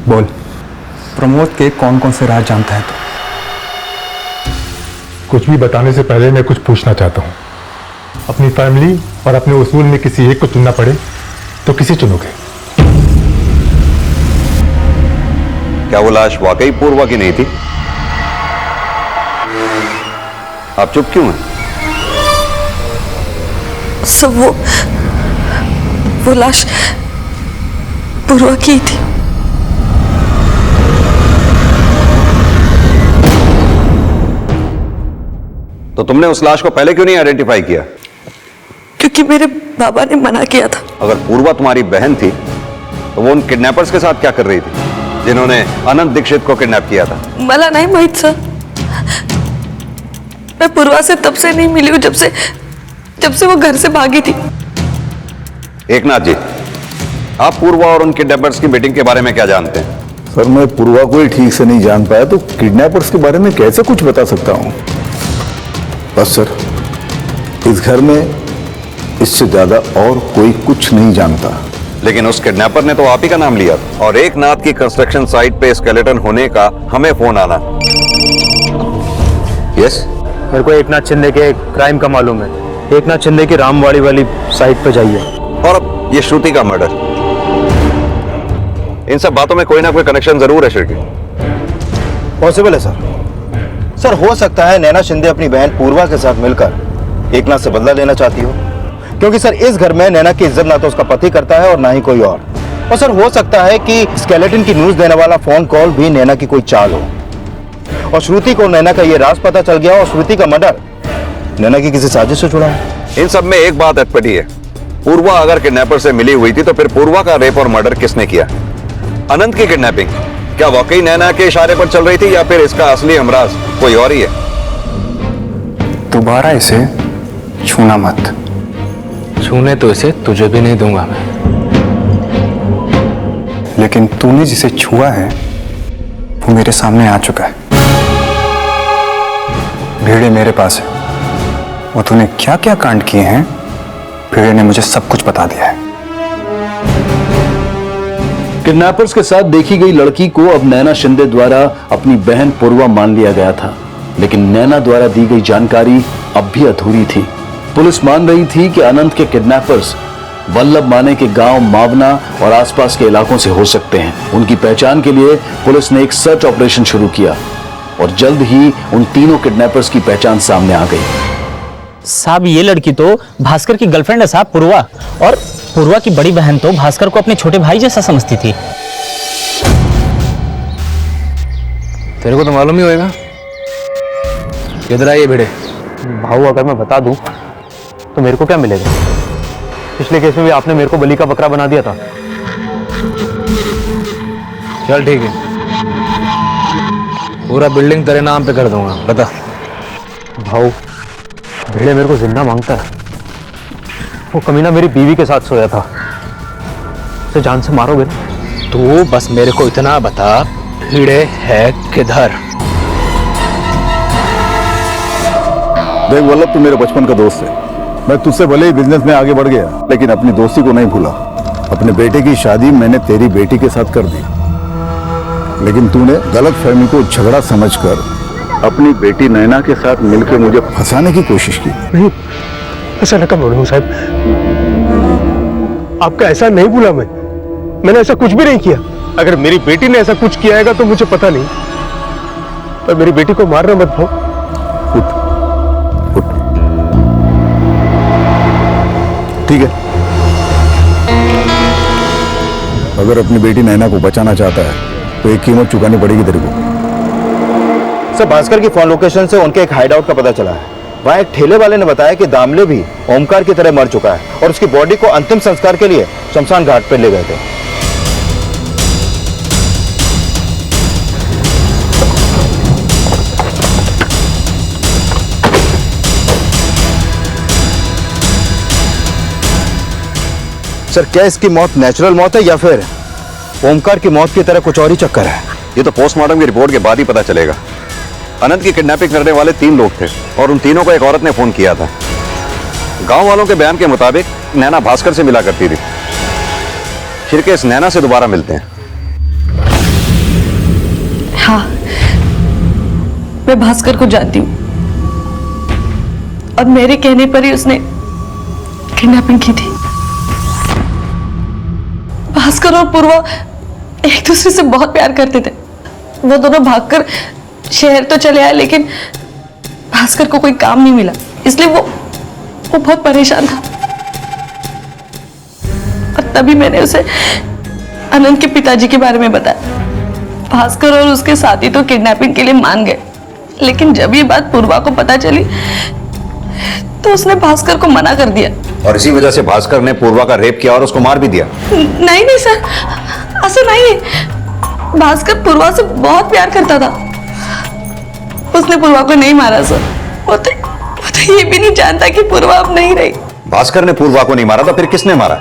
बोल, प्रमोद के कौन कौन से राज जानता है तू? कुछ भी बताने से पहले मैं कुछ पूछना चाहता हूँ। अपनी फैमिली और अपने उसूल में किसी एक को चुनना पड़े तो किसे चुनोगे? क्या वो लाश वाकई पूर्वा की नहीं थी? आप चुप क्यों हैं? सब वो लाश पूर्वा की थी। तो तुमने उस लाश को पहले क्यों नहीं आइडेंटिफाई किया? क्योंकि मेरे बाबा ने मना किया था। अगर पूर्वा तुम्हारी बहन थी तो वो उन किडनैपर्स के साथ क्या कर रही थी जिन्होंने अनंत दीक्षित को किडनैप किया था? मला नहीं माहित सर, मैं पूर्वा से तब से नहीं मिली हूँ जब से वो घर से भागी थी। एकनाथ जी, आप पूर्वा और उन किडनैपर्स की मीटिंग के बारे में क्या जानते हैं? सर मैं पूर्वा को ही ठीक से नहीं जान पाया तो किडनैपर्स के बारे में कैसे कुछ बता सकता हूँ? बस सर, इस घर में इससे ज्यादा और कोई कुछ नहीं जानता। लेकिन उस किडनैपर ने तो आप ही का नाम लिया था, और एकनाथ की कंस्ट्रक्शन साइट पे स्केलेटन होने का हमें फोन आना। यस, मेरे को एकनाथ शिंदे के क्राइम का मालूम है। एकनाथ शिंदे की रामवाड़ी वाली साइट पे जाइए। और अब ये श्रुति का मर्डर, इन सब बातों में कोई ना कोई कनेक्शन जरूर है शिरकी। पॉसिबल है सर। सर हो सकता है नैना शिंदे अपनी बहन पूर्वा के साथ मिलकर एकनाथ से बदला लेना चाहती हो, क्योंकि सर इस घर में नैना की इज्जत ना तो उसका पति करता है और ना ही कोई और सर हो सकता है कि स्केलेटन की न्यूज देने वाला फोन कॉल भी नैना की कोई चाल हो, और श्रुति को नैना का ये राज पता चल गया और श्रुति का मर्डर नैना की किसी साजिश से जुड़ा है। इन सब में एक बात अटपटी है, पूर्वा अगर किडनैपर से मिली हुई थी तो फिर पूर्वा का रेप और मर्डर किसने किया? अनंत की किडनैपिंग क्या वाकई नैना के इशारे पर चल रही थी, या फिर इसका असली हमराज कोई और ही है? दोबारा इसे छूना मत। छूने तो इसे तुझे भी नहीं दूंगा मैं। लेकिन तूने जिसे छुआ है वो मेरे सामने आ चुका है। भेड़े मेरे पास है, वो तूने क्या क्या कांड किए हैं भेड़े ने मुझे सब कुछ बता दिया है। किडनैपर्स के साथ देखी गई लड़की को अब नैना शिंदे द्वारा अपनी बहन पूर्वा मान लिया गया था, लेकिन नैना द्वारा दी गई जानकारी अब भी अधूरी थी। पुलिस मान रही थी कि अनंत के किडनैपर्स वल्लभ माने के गांव मावना और आसपास के इलाकों से हो सकते हैं। उनकी पहचान के लिए पुलिस ने एक सर्च ऑपरेशन शुरू किया और जल्द ही उन तीनों किडनैपर्स की पहचान सामने आ गई। साहब ये लड़की तो भास्कर की गर्लफ्रेंड है साहब, पूर्वा, और पूर्वा की बड़ी बहन तो भास्कर को अपने छोटे भाई जैसा समझती थी। तेरे को तो मालूम ही होगा। किधर आइए भिड़े? भाऊ अगर मैं बता दूं तो मेरे को क्या मिलेगा? पिछले केस में भी आपने मेरे को बलि का बकरा बना दिया था। चल ठीक है, पूरा बिल्डिंग तेरे नाम पे कर दूंगा। बता। भाऊ भिड़े मेरे को जिंदा मांगता है। वो कमीना मेरी बीवी के साथ सोया था, उसे जान से मारोगे? तू बस मेरे को इतना बता, भिड़े है किधर? देख वल्लभ, तू मेरे बचपन का दोस्त है। मैं तुझसे भले ही बिजनेस में आगे बढ़ गया, लेकिन अपनी दोस्ती को नहीं भूला। अपने बेटे की शादी मैंने तेरी बेटी के साथ कर दी, लेकिन तूने गलत फहमी को झगड़ा समझकर अपनी बेटी नैना के साथ मिलकर मुझे फंसाने की कोशिश की। नहीं, ऐसा न करो साहब, आपका ऐसा नहीं भूला मैंने ऐसा कुछ भी नहीं किया। अगर मेरी बेटी ने ऐसा कुछ किया है तो मुझे पता नहीं, पर मेरी बेटी को मारना मत भाऊ। ठीक है, अगर अपनी बेटी नैना को बचाना चाहता है तो एक कीमत चुकानी पड़ेगी तेरे को। सर, भास्कर की फोन लोकेशन से उनके एक हाइडआउट का पता चला है। वहाँ एक ठेले वाले ने बताया कि दामले भी ओमकार की तरह मर चुका है और उसकी बॉडी को अंतिम संस्कार के लिए शमशान घाट पर ले गए थे। सर, क्या इसकी मौत नेचुरल मौत है या फिर ओमकार की मौत की तरह कुछ और ही चक्कर है? ये तो पोस्टमार्टम की रिपोर्ट के बाद ही पता चलेगा। अनंत की किडनैपिंग करने वाले 3 लोग थे और उन तीनों को एक औरत ने फोन किया था। गांव वालों के बयान के मुताबिक नैना भास्कर से मिला करती थी। फिर के इस नैना से दोबारा मिलते हैं। हाँ, मैं भास्कर को जानती हूँ और मेरे कहने पर ही उसने किडनैपिंग की थी। भास्कर और पूर्वा एक दूसरे से बहुत प्यार करते थे। वो दोनों भागकर शहर तो चले आए, लेकिन भास्कर को कोई काम नहीं मिला, इसलिए वो बहुत परेशान था। और तभी मैंने उसे अनंत के पिताजी के बारे में बताया। भास्कर और उसके साथी तो किडनैपिंग के लिए मान गए, लेकिन जब ये बात पूर्वा को पता चली तो उसने भास्कर को मना कर दिया। और इसी वजह से भास्कर ने पूर्वा का रेप किया और उसको मार भी दिया। नहीं नहीं सर, ऐसा नहीं है। भास्कर पूर्वा से बहुत प्यार करता था। उसने पूर्वा को नहीं मारा सर। वो तो ये भी नहीं जानता कि पूर्वा अब नहीं रही। भास्कर ने पूर्वा को नहीं मारा था, फिर किसने मारा?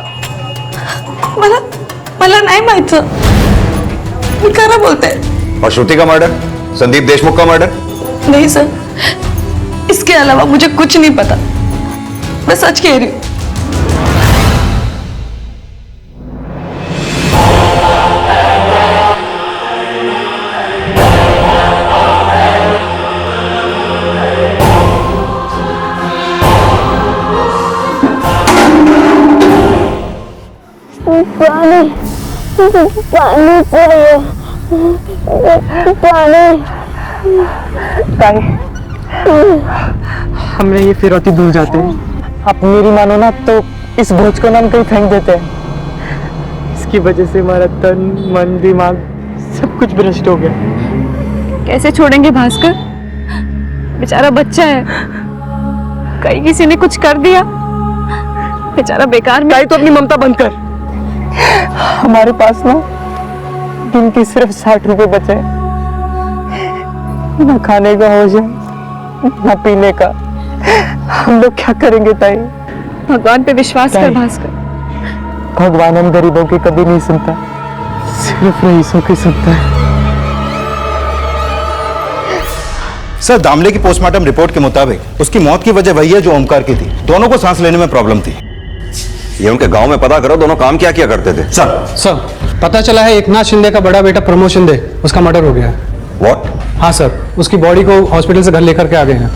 मला नहीं माहित सर, खरा बोलते हैं। और श्रुति का मर्डर, संदीप देशमुख का मर्डर? नहीं सर, इसके अलावा मुझे कुछ नहीं पता। मैं सच कह रही हूँ। पानी चाहिए, पानी। हमने ये फिरौती भूल जाते हैं। आप मेरी मानो ना तो इस बोझ को हम कहीं फेंक देते हैं। इसकी वजह से हमारा तन मन दिमाग सब कुछ भ्रष्ट हो गया। कैसे छोड़ेंगे भास्कर? बेचारा बच्चा है, कहीं किसी ने कुछ कर दिया, बेचारा बेकार में। तो अपनी ममता बंद कर। हमारे पास ना दिन के सिर्फ 60 रुपए बचे, ना खाने का हो जाए ना पीने का। हम लोग क्या करेंगे ताई? भगवान पे विश्वास कर भास्कर। भगवान हम गरीबों की कभी नहीं सुनता, सिर्फ रईसों की सुनता है। सर, दामले की पोस्टमार्टम रिपोर्ट के मुताबिक उसकी मौत की वजह वही है जो ओमकार की थी। दोनों को सांस लेने में प्रॉब्लम थी। ये उनके गांव में पता करो, दोनों काम क्या किया करते थे। सर, पता चला है एकनाथ शिंदे का बड़ा बेटा प्रमोद शिंदे, उसका मर्डर हो गया है। व्हाट? हाँ सर, उसकी बॉडी को हॉस्पिटल से घर लेकर के आ गए हैं।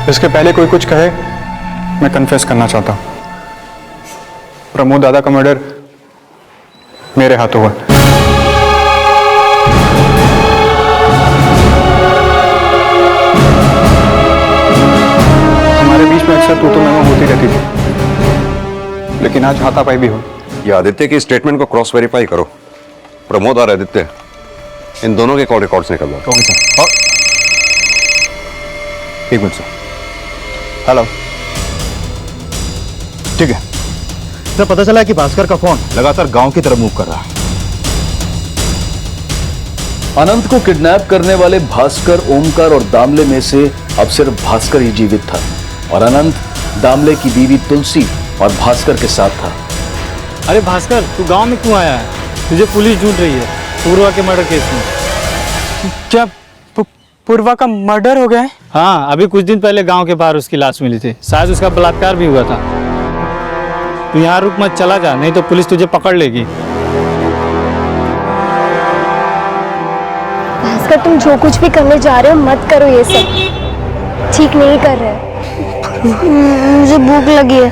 इसके पहले कोई कुछ कहे, मैं कन्फेस करना चाहता हूं। प्रमोद दादा का मर्डर मेरे हाथों हुआ। हमारे बीच में अक्सर तू मैं होती रहती थी, लेकिन आज हाथापाई भी हो। ये आदित्य की स्टेटमेंट को क्रॉस वेरीफाई करो। प्रमोद और आदित्य, इन दोनों के कॉल रिकॉर्ड्स निकल लो। Okay sir. एक मिनट सर। हेलो, ठीक है सर। पता चला कि भास्कर का फोन लगातार गांव की तरफ मूव कर रहा है। अनंत को किडनैप करने वाले भास्कर, ओमकार और दामले में से अब सिर्फ भास्कर ही जीवित था और अनंत दामले की बीवी तुलसी और भास्कर के साथ था। अरे भास्कर, तू गांव में क्यों आया है? तुझे पुलिस ढूंढ रही है पूर्वा के मर्डर केस में। क्या पूर्वा का मर्डर हो गया है? हाँ, अभी कुछ दिन पहले गांव के बाहर उसकी लाश मिली थी। शायद उसका बलात्कार भी हुआ था। तू यहाँ रुक मत, चला जा, नहीं तो पुलिस तुझे पकड़ लेगी। भास्कर, तुम जो कुछ भी करने जा रहे हो मत करो, ये सब ठीक नहीं कर रहे। मुझे भूख लगी है,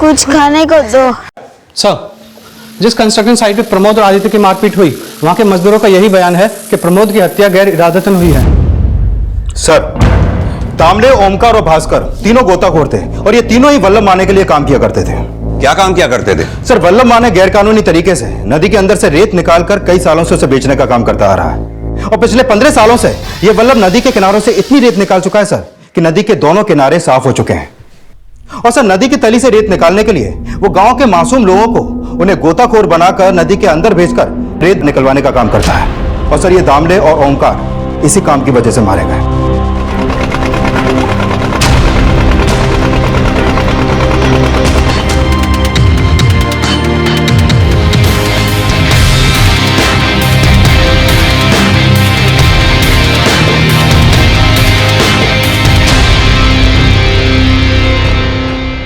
कुछ खाने को दो। सर, जिस कंस्ट्रक्शन साइट पे प्रमोद और आदित्य की मारपीट हुई, वहां के मजदूरों का यही बयान है कि प्रमोद की हत्या गैर इरादतन हुई है। सर, तांबड़े, ओमकार और भास्कर तीनों गोताखोर थे और ये तीनों ही वल्लभ माने के लिए काम किया करते थे। क्या काम किया करते थे? सर, वल्लभ माने गैरकानूनी तरीके से नदी के अंदर से रेत निकालकर कई सालों से उसे बेचने का काम करता आ रहा है और पिछले 15 सालों से ये वल्लभ नदी के किनारों से इतनी रेत निकाल चुका है सर कि नदी के दोनों किनारे साफ हो चुके हैं। और सर, नदी की तली से रेत निकालने के लिए वो गांव के मासूम लोगों को उन्हें गोताखोर बनाकर नदी के अंदर भेजकर रेत निकलवाने का काम करता है। और सर, ये दामले और ओमकार इसी काम की वजह से मारे गए।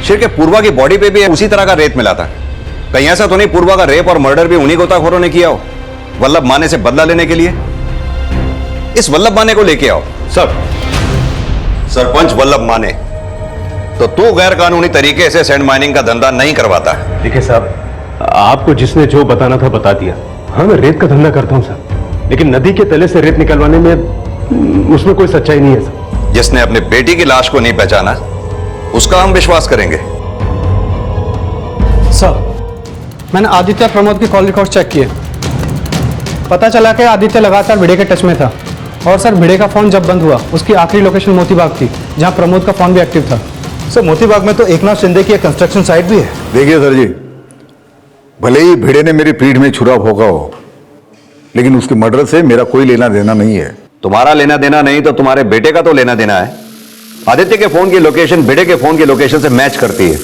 शिर के पूर्वा की बॉडी पे भी उसी तरह का रेत मिला था। कहीं ऐसा तो नहीं पूर्वा का रेप और मर्डर भी उन्हीं गोताखोरों ने किया हो, वल्लभ माने से बदला लेने के लिए? इस वल्लभ माने को लेके आओ। सब सरपंच वल्लभ माने, तो तू गैर कानूनी तरीके से सैंड माइनिंग का धंधा नहीं करवाता। देखिए साहब, आपको जिसने जो बताना था बता दिया। हाँ, मैं रेत का धंधा करता हूँ सर, लेकिन नदी के तले से रेत निकलवाने में उसमें कोई सच्चाई नहीं है सर। जिसने अपने बेटी की लाश को नहीं पहचाना उसका हम विश्वास करेंगे? सर, मैंने आदित्य और प्रमोद की कॉल रिकॉर्ड चेक किए। पता चला कि आदित्य लगातार भिड़े के टच में था और सर, भिड़े का फोन जब बंद हुआ उसकी आखिरी लोकेशन मोतीबाग थी, जहां प्रमोद का फोन भी एक्टिव था। सर, मोतीबाग में तो एकनाथ शिंदे की एक कंस्ट्रक्शन साइट भी है। देखिए सर जी, भले ही भिड़े ने मेरी पीठ में छुरा भोंका हो, लेकिन उसके मर्डर से मेरा कोई लेना देना नहीं है। तुम्हारा लेना देना नहीं तो तुम्हारे बेटे का तो लेना देना है। आदित्य के फोन की लोकेशन भिड़े के फोन की लोकेशन से मैच करती है।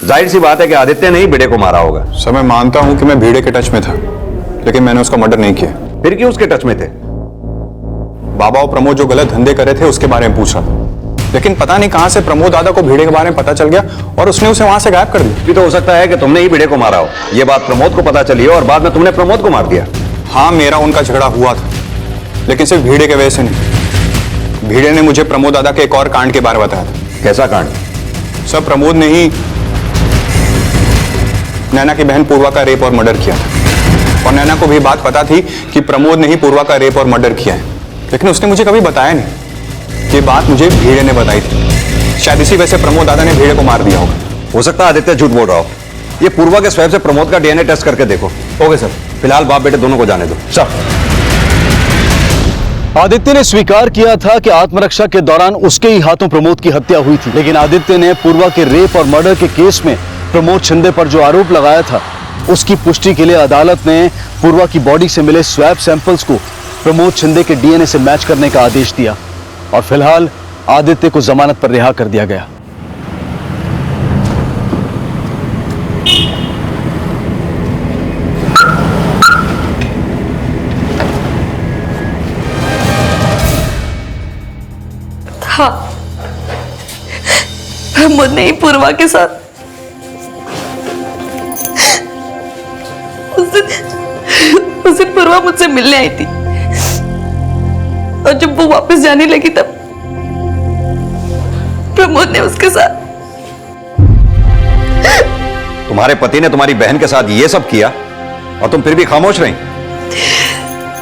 जाहिर सी बात है कि आदित्य ने ही भिड़े को मारा होगा। सर, मैं मानता हूं कि मैं भिड़े के टच में था, लेकिन मैंने उसका मर्डर नहीं किया। फिर क्यों उसके टच में थे? बाबा और प्रमोद जो गलत धंधे करे थे उसके बारे में पूछ रहा था, लेकिन पता नहीं कहां से प्रमोद दादा को भिड़े के बारे में पता चल गया और उसने उसे वहां से गायब कर दिया। भी तो हो सकता है कि तुमने ही भिड़े को मारा हो, यह बात प्रमोद को पता चली हो और बाद में तुमने प्रमोद को मार दिया। हाँ, मेरा उनका झगड़ा हुआ था, लेकिन सिर्फ भिड़े के वजह से नहीं। भिड़े ने मुझे प्रमोद दादा के एक और कांड के बारे में बताया था। कैसा कांड? सर, प्रमोद ने ही नैना की बहन पूर्वा का रेप और मर्डर किया था और नैना को भी बात पता थी कि प्रमोद ने ही पूर्वा का रेप और मर्डर किया है, लेकिन उसने मुझे कभी बताया नहीं। ये बात मुझे भिड़े ने बताई थी। शायद इसी वजह से प्रमोद दादा ने भिड़े को मार दिया होगा। हो सकता है आदित्य झूठ बोल रहा हो। ये पूर्वा के स्वैब से प्रमोद का डीएनए टेस्ट करके देखो। Okay sir. फिलहाल बाप बेटे दोनों को जाने दो। सर, आदित्य ने स्वीकार किया था कि आत्मरक्षा के दौरान उसके ही हाथों प्रमोद की हत्या हुई थी, लेकिन आदित्य ने पूर्वा के रेप और मर्डर के केस में प्रमोद शिंदे पर जो आरोप लगाया था उसकी पुष्टि के लिए अदालत ने पूर्वा की बॉडी से मिले स्वैब सैंपल्स को प्रमोद शिंदे के डीएनए से मैच करने का आदेश दिया और फिलहाल आदित्य को जमानत पर रिहा कर दिया गया। हाँ, प्रमोद ने ही पूर्वा के साथ उस दिन पूर्वा मुझसे मिलने आई थी और जब वो वापस जाने लगी तब प्रमोद ने उसके साथ। तुम्हारे पति ने तुम्हारी बहन के साथ ये सब किया और तुम फिर भी खामोश रही?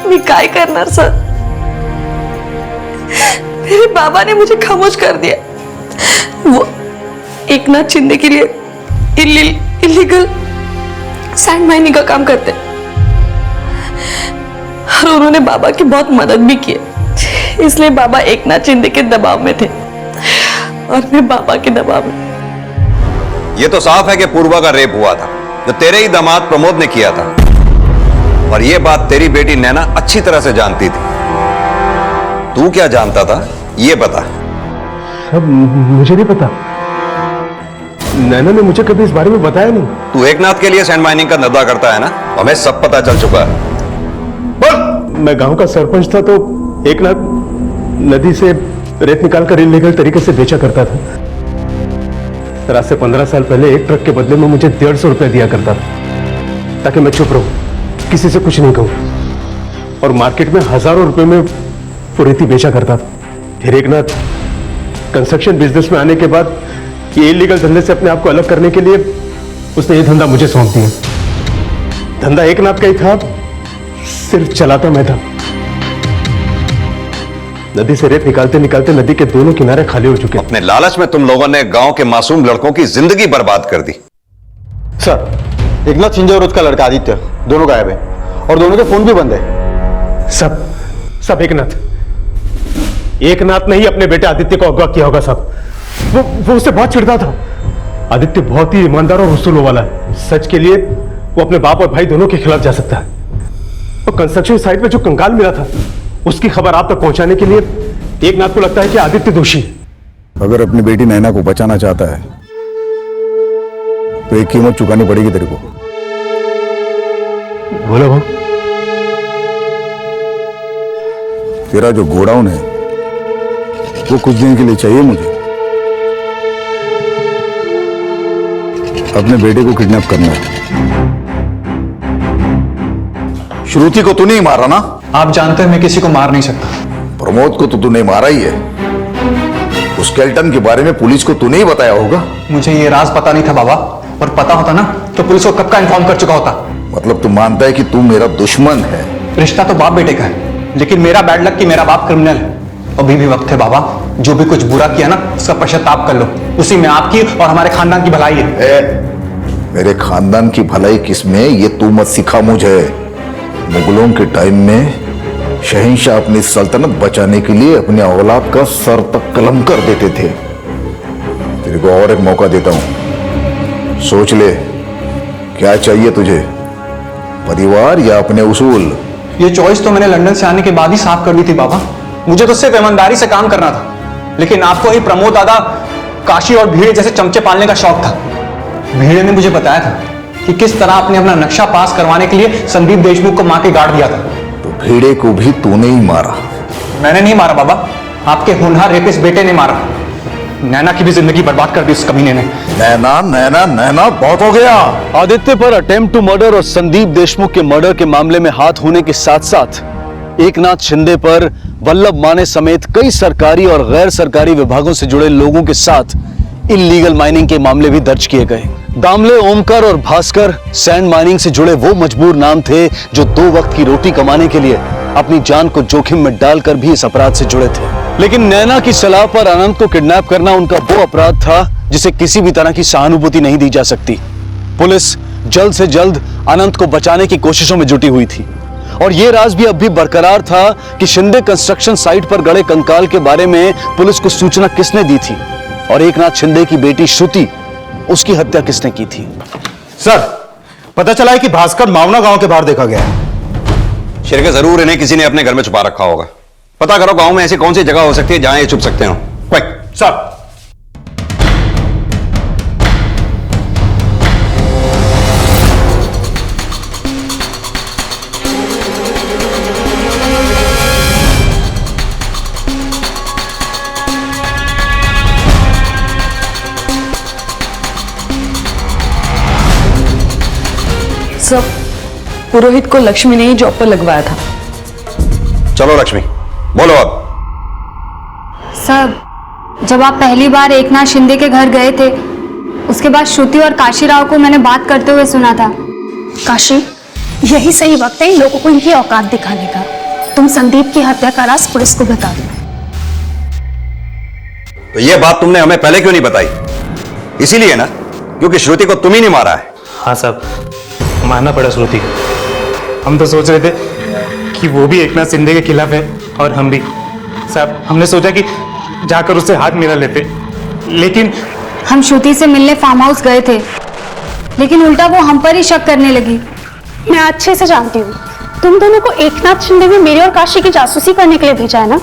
मैं काय करना सर, मेरे बाबा ने मुझे खामोश कर दिया। वो एकनाथ शिंदे के लिए इलीगल सैंड माइनिंग का काम करते और उन्होंने बाबा की बहुत मदद भी की, इसलिए बाबा एकनाथ शिंदे के दबाव में थे और मैं बाबा के दबाव में। ये तो साफ है कि पूर्वा का रेप हुआ था जो तेरे ही दामाद प्रमोद ने किया था और ये बात तेरी बेटी नैना अच्छी तरह से जानती थी। तू क्या जानता था ये बता। अब मुझे नहीं पता, नैना ने मुझे कभी इस बारे में बताया नहीं। तू एकनाथ के लिए सैंड माइनिंग का धंधा करता है ना, हमें सब पता चल चुका है। मैं गांव का सरपंच था तो एकनाथ नदी से रेत निकालकर इलीगल तरीके से बेचा करता था। आज से 15 साल पहले एक ट्रक के बदले में मुझे 150 रुपए दिया करता था ताकि मैं चुप रहूं, किसी से कुछ नहीं कहूं। और मार्केट में हजारों रुपए में वो रेती बेचा करता था। फिर एक नाथ कंस्ट्रक्शन बिजनेस में आने के बाद ये इलीगल धंधे से अपने आप को अलग करने के लिए उसने ये धंधा मुझे सौंप दिया। धंधा एक नाथ का ही था, सिर्फ चलाता मैं था। नदी से रेत निकालते निकालते नदी के दोनों किनारे खाली हो चुके। अपने लालच में तुम लोगों ने गांव के मासूम लड़कों की जिंदगी बर्बाद कर दी। सर, एकनाथ शिंदे और उसका लड़का आदित्य दोनों गायब है और दोनों के फोन भी बंद है। सब एक नाथ ने ही अपने बेटे आदित्य को अगवा किया होगा साहब। वो उससे बहुत चिढ़ता था। आदित्य बहुत ही ईमानदार और उसूलों वाला है। सच के लिए वो अपने बाप और भाई दोनों के खिलाफ जा सकता है। और कंस्ट्रक्शन साइट में जो कंकाल मिला था उसकी खबर आप तक पहुंचाने के लिए एक नाथ को लगता है कि आदित्य दोषी है। अगर अपनी बेटी नैना को बचाना चाहता है तो एक कीमत चुकानी पड़ेगी तेरे को। बोलो भाऊ। तेरा जो गोडाउन है वो कुछ दिन के लिए चाहिए मुझे। अपने बेटे को किडनैप करना है। श्रुति को तू नहीं मारा ना? आप जानते हैं मैं किसी को मार नहीं सकता। प्रमोद को तो तूने मारा ही है। उस स्केलेटन के बारे में पुलिस को तूने ही बताया होगा। मुझे ये राज पता नहीं था बाबा, और पता होता ना तो पुलिस को कब का इन्फॉर्म कर चुका होता। मतलब तू मानता है कि तू मेरा दुश्मन है? रिश्ता तो बाप बेटे का है, लेकिन मेरा बैड लक कि मेरा बाप क्रिमिनल है। अभी भी वक्त है बाबा, जो भी कुछ बुरा किया ना उसका पश्चाताप कर लो। उसी में आपकी और हमारे खानदान की भलाई है। मेरे खानदान की भलाई किसमें, ये तू मत सिखा मुझे। मुगलों के टाइम में शहंशाह अपनी सल्तनत बचाने के लिए अपने औलाद का सर तक कलम कर देते थे। तेरे को और एक मौका देता हूं, सोच ले क्या चाहिए तुझे, परिवार या अपने उसूल? ये चॉइस तो मैंने लंदन से आने के बाद ही साफ कर दी थी बाबा। मुझे तो सिर्फ ईमानदारी से काम करना था, लेकिन आपको ही प्रमोद दादा, काशी और भीड़े जैसे चमचे पालने का शौक था। भीड़े ने मुझे बताया था कि किस तरह आपने अपना नक्शा पास करवाने के लिए संदीप देशमुख को मां के गाड़ दिया था। तो भीड़े को भी तूने ही मारा? मैंने नहीं मारा बाबा, आपके होनहार रेपिस्ट बेटे ने मारा। नैना की भी जिंदगी बर्बाद कर दी उस कमीने ने। नैना नैना नैना बहुत हो गया। आदित्य पर अटेम्प्ट टू मर्डर और संदीप देशमुख के मर्डर के मामले में हाथ होने के साथ साथ एकनाथ शिंदे पर वल्लभ माने समेत कई सरकारी और गैर सरकारी विभागों से जुड़े लोगों के साथ इल्लीगल माइनिंग के मामले भी दर्ज किए गए। दामले, ओमकार और भास्कर सैंड माइनिंग से जुड़े वो मजबूर नाम थे जो 2 वक्त की रोटी कमाने के लिए अपनी जान को जोखिम में डालकर भी इस अपराध से जुड़े थे। लेकिन नैना की सलाह पर अनंत को किडनैप करना उनका वो अपराध था जिसे किसी भी तरह की सहानुभूति नहीं दी जा सकती। पुलिस जल्द से जल्द अनंत को बचाने की कोशिशों में जुटी हुई थी और यह राज भी अब भी बरकरार था कि शिंदे कंस्ट्रक्शन साइट पर गड़े कंकाल के बारे में पुलिस को सूचना किसने दी थी और एकनाथ शिंदे की बेटी श्रुति, उसकी हत्या किसने की थी। सर, पता चला है कि भास्कर मावना गांव के बाहर देखा गया है। शिरके जरूर इन्हें किसी ने अपने घर में छुपा रखा होगा। पता करो गांव में ऐसी कौन सी जगह हो सकती है जहां ये छुप सकते हो। क्विक। सर। सब पुरोहित को लक्ष्मी ने ही जॉब पर लगवाया था। चलो लक्ष्मी, बोलो अब। सर, जब आप पहली बार एकनाथ शिंदे के घर गए थे, उसके बाद श्रुति और काशी राव को मैंने बात करते हुए सुना था। काशी, यही सही वक्त है इन लोगों को इनकी औकात दिखाने का। तुम संदीप की हत्या का राज पुलिस को बता दो। तो ये बात तुमने हमें पहले क्यों नहीं बताई? इसीलिए ना, क्योंकि श्रुति को तुम ही नहीं मारा है। हाँ साहब, मारना पड़ा श्रुति। हम तो सोच रहे थे कि वो भी एकनाथ शिंदे के खिलाफ है और हम भी। साहब, हमने सोचा कि जाकर उससे हाथ मिला लेते, लेकिन हम श्रुति से मिलने फार्म हाउस गए थे, लेकिन उल्टा वो हम पर ही शक करने लगी। मैं अच्छे से जानती हूँ तुम दोनों को एकनाथ शिंदे ने मेरे और काशी की जासूसी करने के लिए भेजा है ना।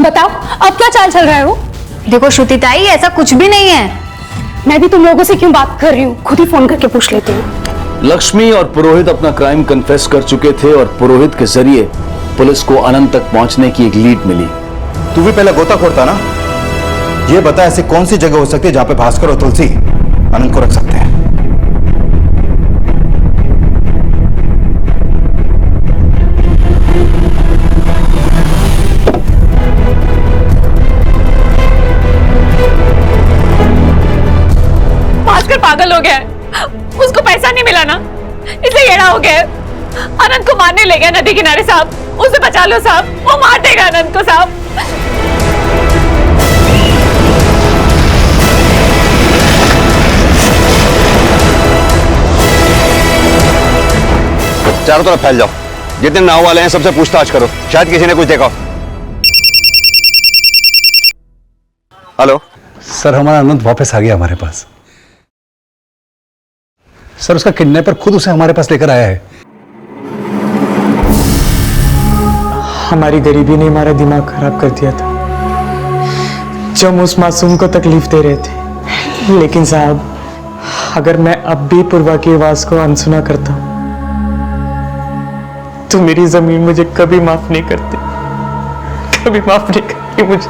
बताओ अब क्या चाल चल रहा है? वो देखो श्रुति ताई, ऐसा कुछ भी नहीं है। मैं भी तुम लोगों से क्यों बात कर रही हूँ, खुद ही फोन करके पूछ लेती हूँ। लक्ष्मी और पुरोहित अपना क्राइम कन्फेस कर चुके थे और पुरोहित के जरिए पुलिस को अनंत तक पहुंचने की एक लीड मिली। तू भी पहले गोताखोर था ना, ये बता ऐसी कौन सी जगह हो सकती है जहां पे भास्कर और तुलसी अनंत को रख सकते हैं? कर पागल हो गया है। उसको पैसा नहीं मिला ना, इसलिए येड़ा हो गया है। आनंद को मारने ले गया नदी किनारे साहब, उसे बचा लो साहब, वो मार देगा आनंद को साहब। चारों तरफ फैल जाओ, जितने नाव वाले हैं सबसे पूछताछ करो, शायद किसी ने कुछ देखा हो। हेलो सर, हमारा आनंद वापस आ गया हमारे पास। सर, उसका किडनैपर खुद उसे हमारे पास लेकर आया है। हमारी गरीबी ने हमारा दिमाग खराब कर दिया था, जब उस मासूम को तकलीफ दे रहे थे। लेकिन साहब, अगर मैं अब भी पूर्वा की आवाज को अनसुना करता तो मेरी जमीन मुझे कभी माफ नहीं करती, कभी माफ नहीं करती मुझे।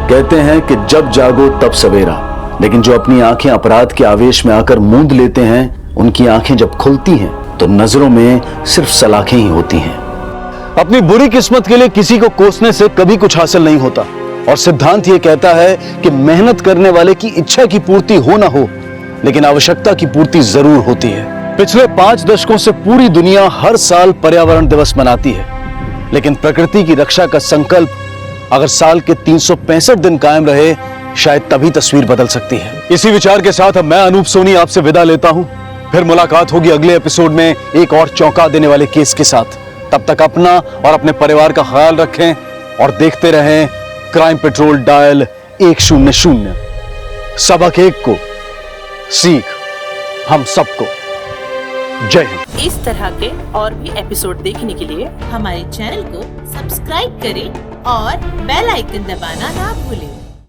कहते हैं कि जब जागो तब सवेरा, लेकिन जो अपनी आंखें अपराध के आवेश में आकर मूंद लेते हैं, उनकी आंखें जब खुलती हैं तो नजरों में सिर्फ सलाखें ही होती हैं। अपनी बुरी किस्मत के लिए किसी को कोसने से कभी कुछ हासिल नहीं होता, और सिद्धांत ये कहता है कि मेहनत करने वाले की इच्छा की पूर्ति हो ना हो, लेकिन आवश्यकता की पूर्ति जरूर होती है। पिछले 5 दशकों से पूरी दुनिया हर साल पर्यावरण दिवस मनाती है, लेकिन प्रकृति की रक्षा का संकल्प अगर साल के 365 दिन कायम रहे, शायद तभी तस्वीर बदल सकती है। इसी विचार के साथ अब मैं अनूप सोनी आपसे विदा लेता हूं। फिर मुलाकात होगी अगले एपिसोड में एक और चौंका देने वाले केस के साथ। तब तक अपना और अपने परिवार का ख्याल रखें और देखते रहें क्राइम पेट्रोल डायल 100। सबक एक को, सीख हम सबको। जय हिंद। इस तरह के और भी एपिसोड देखने के लिए हमारे चैनल को सब्सक्राइब करें और बेल आइकन दबाना ना भूलें।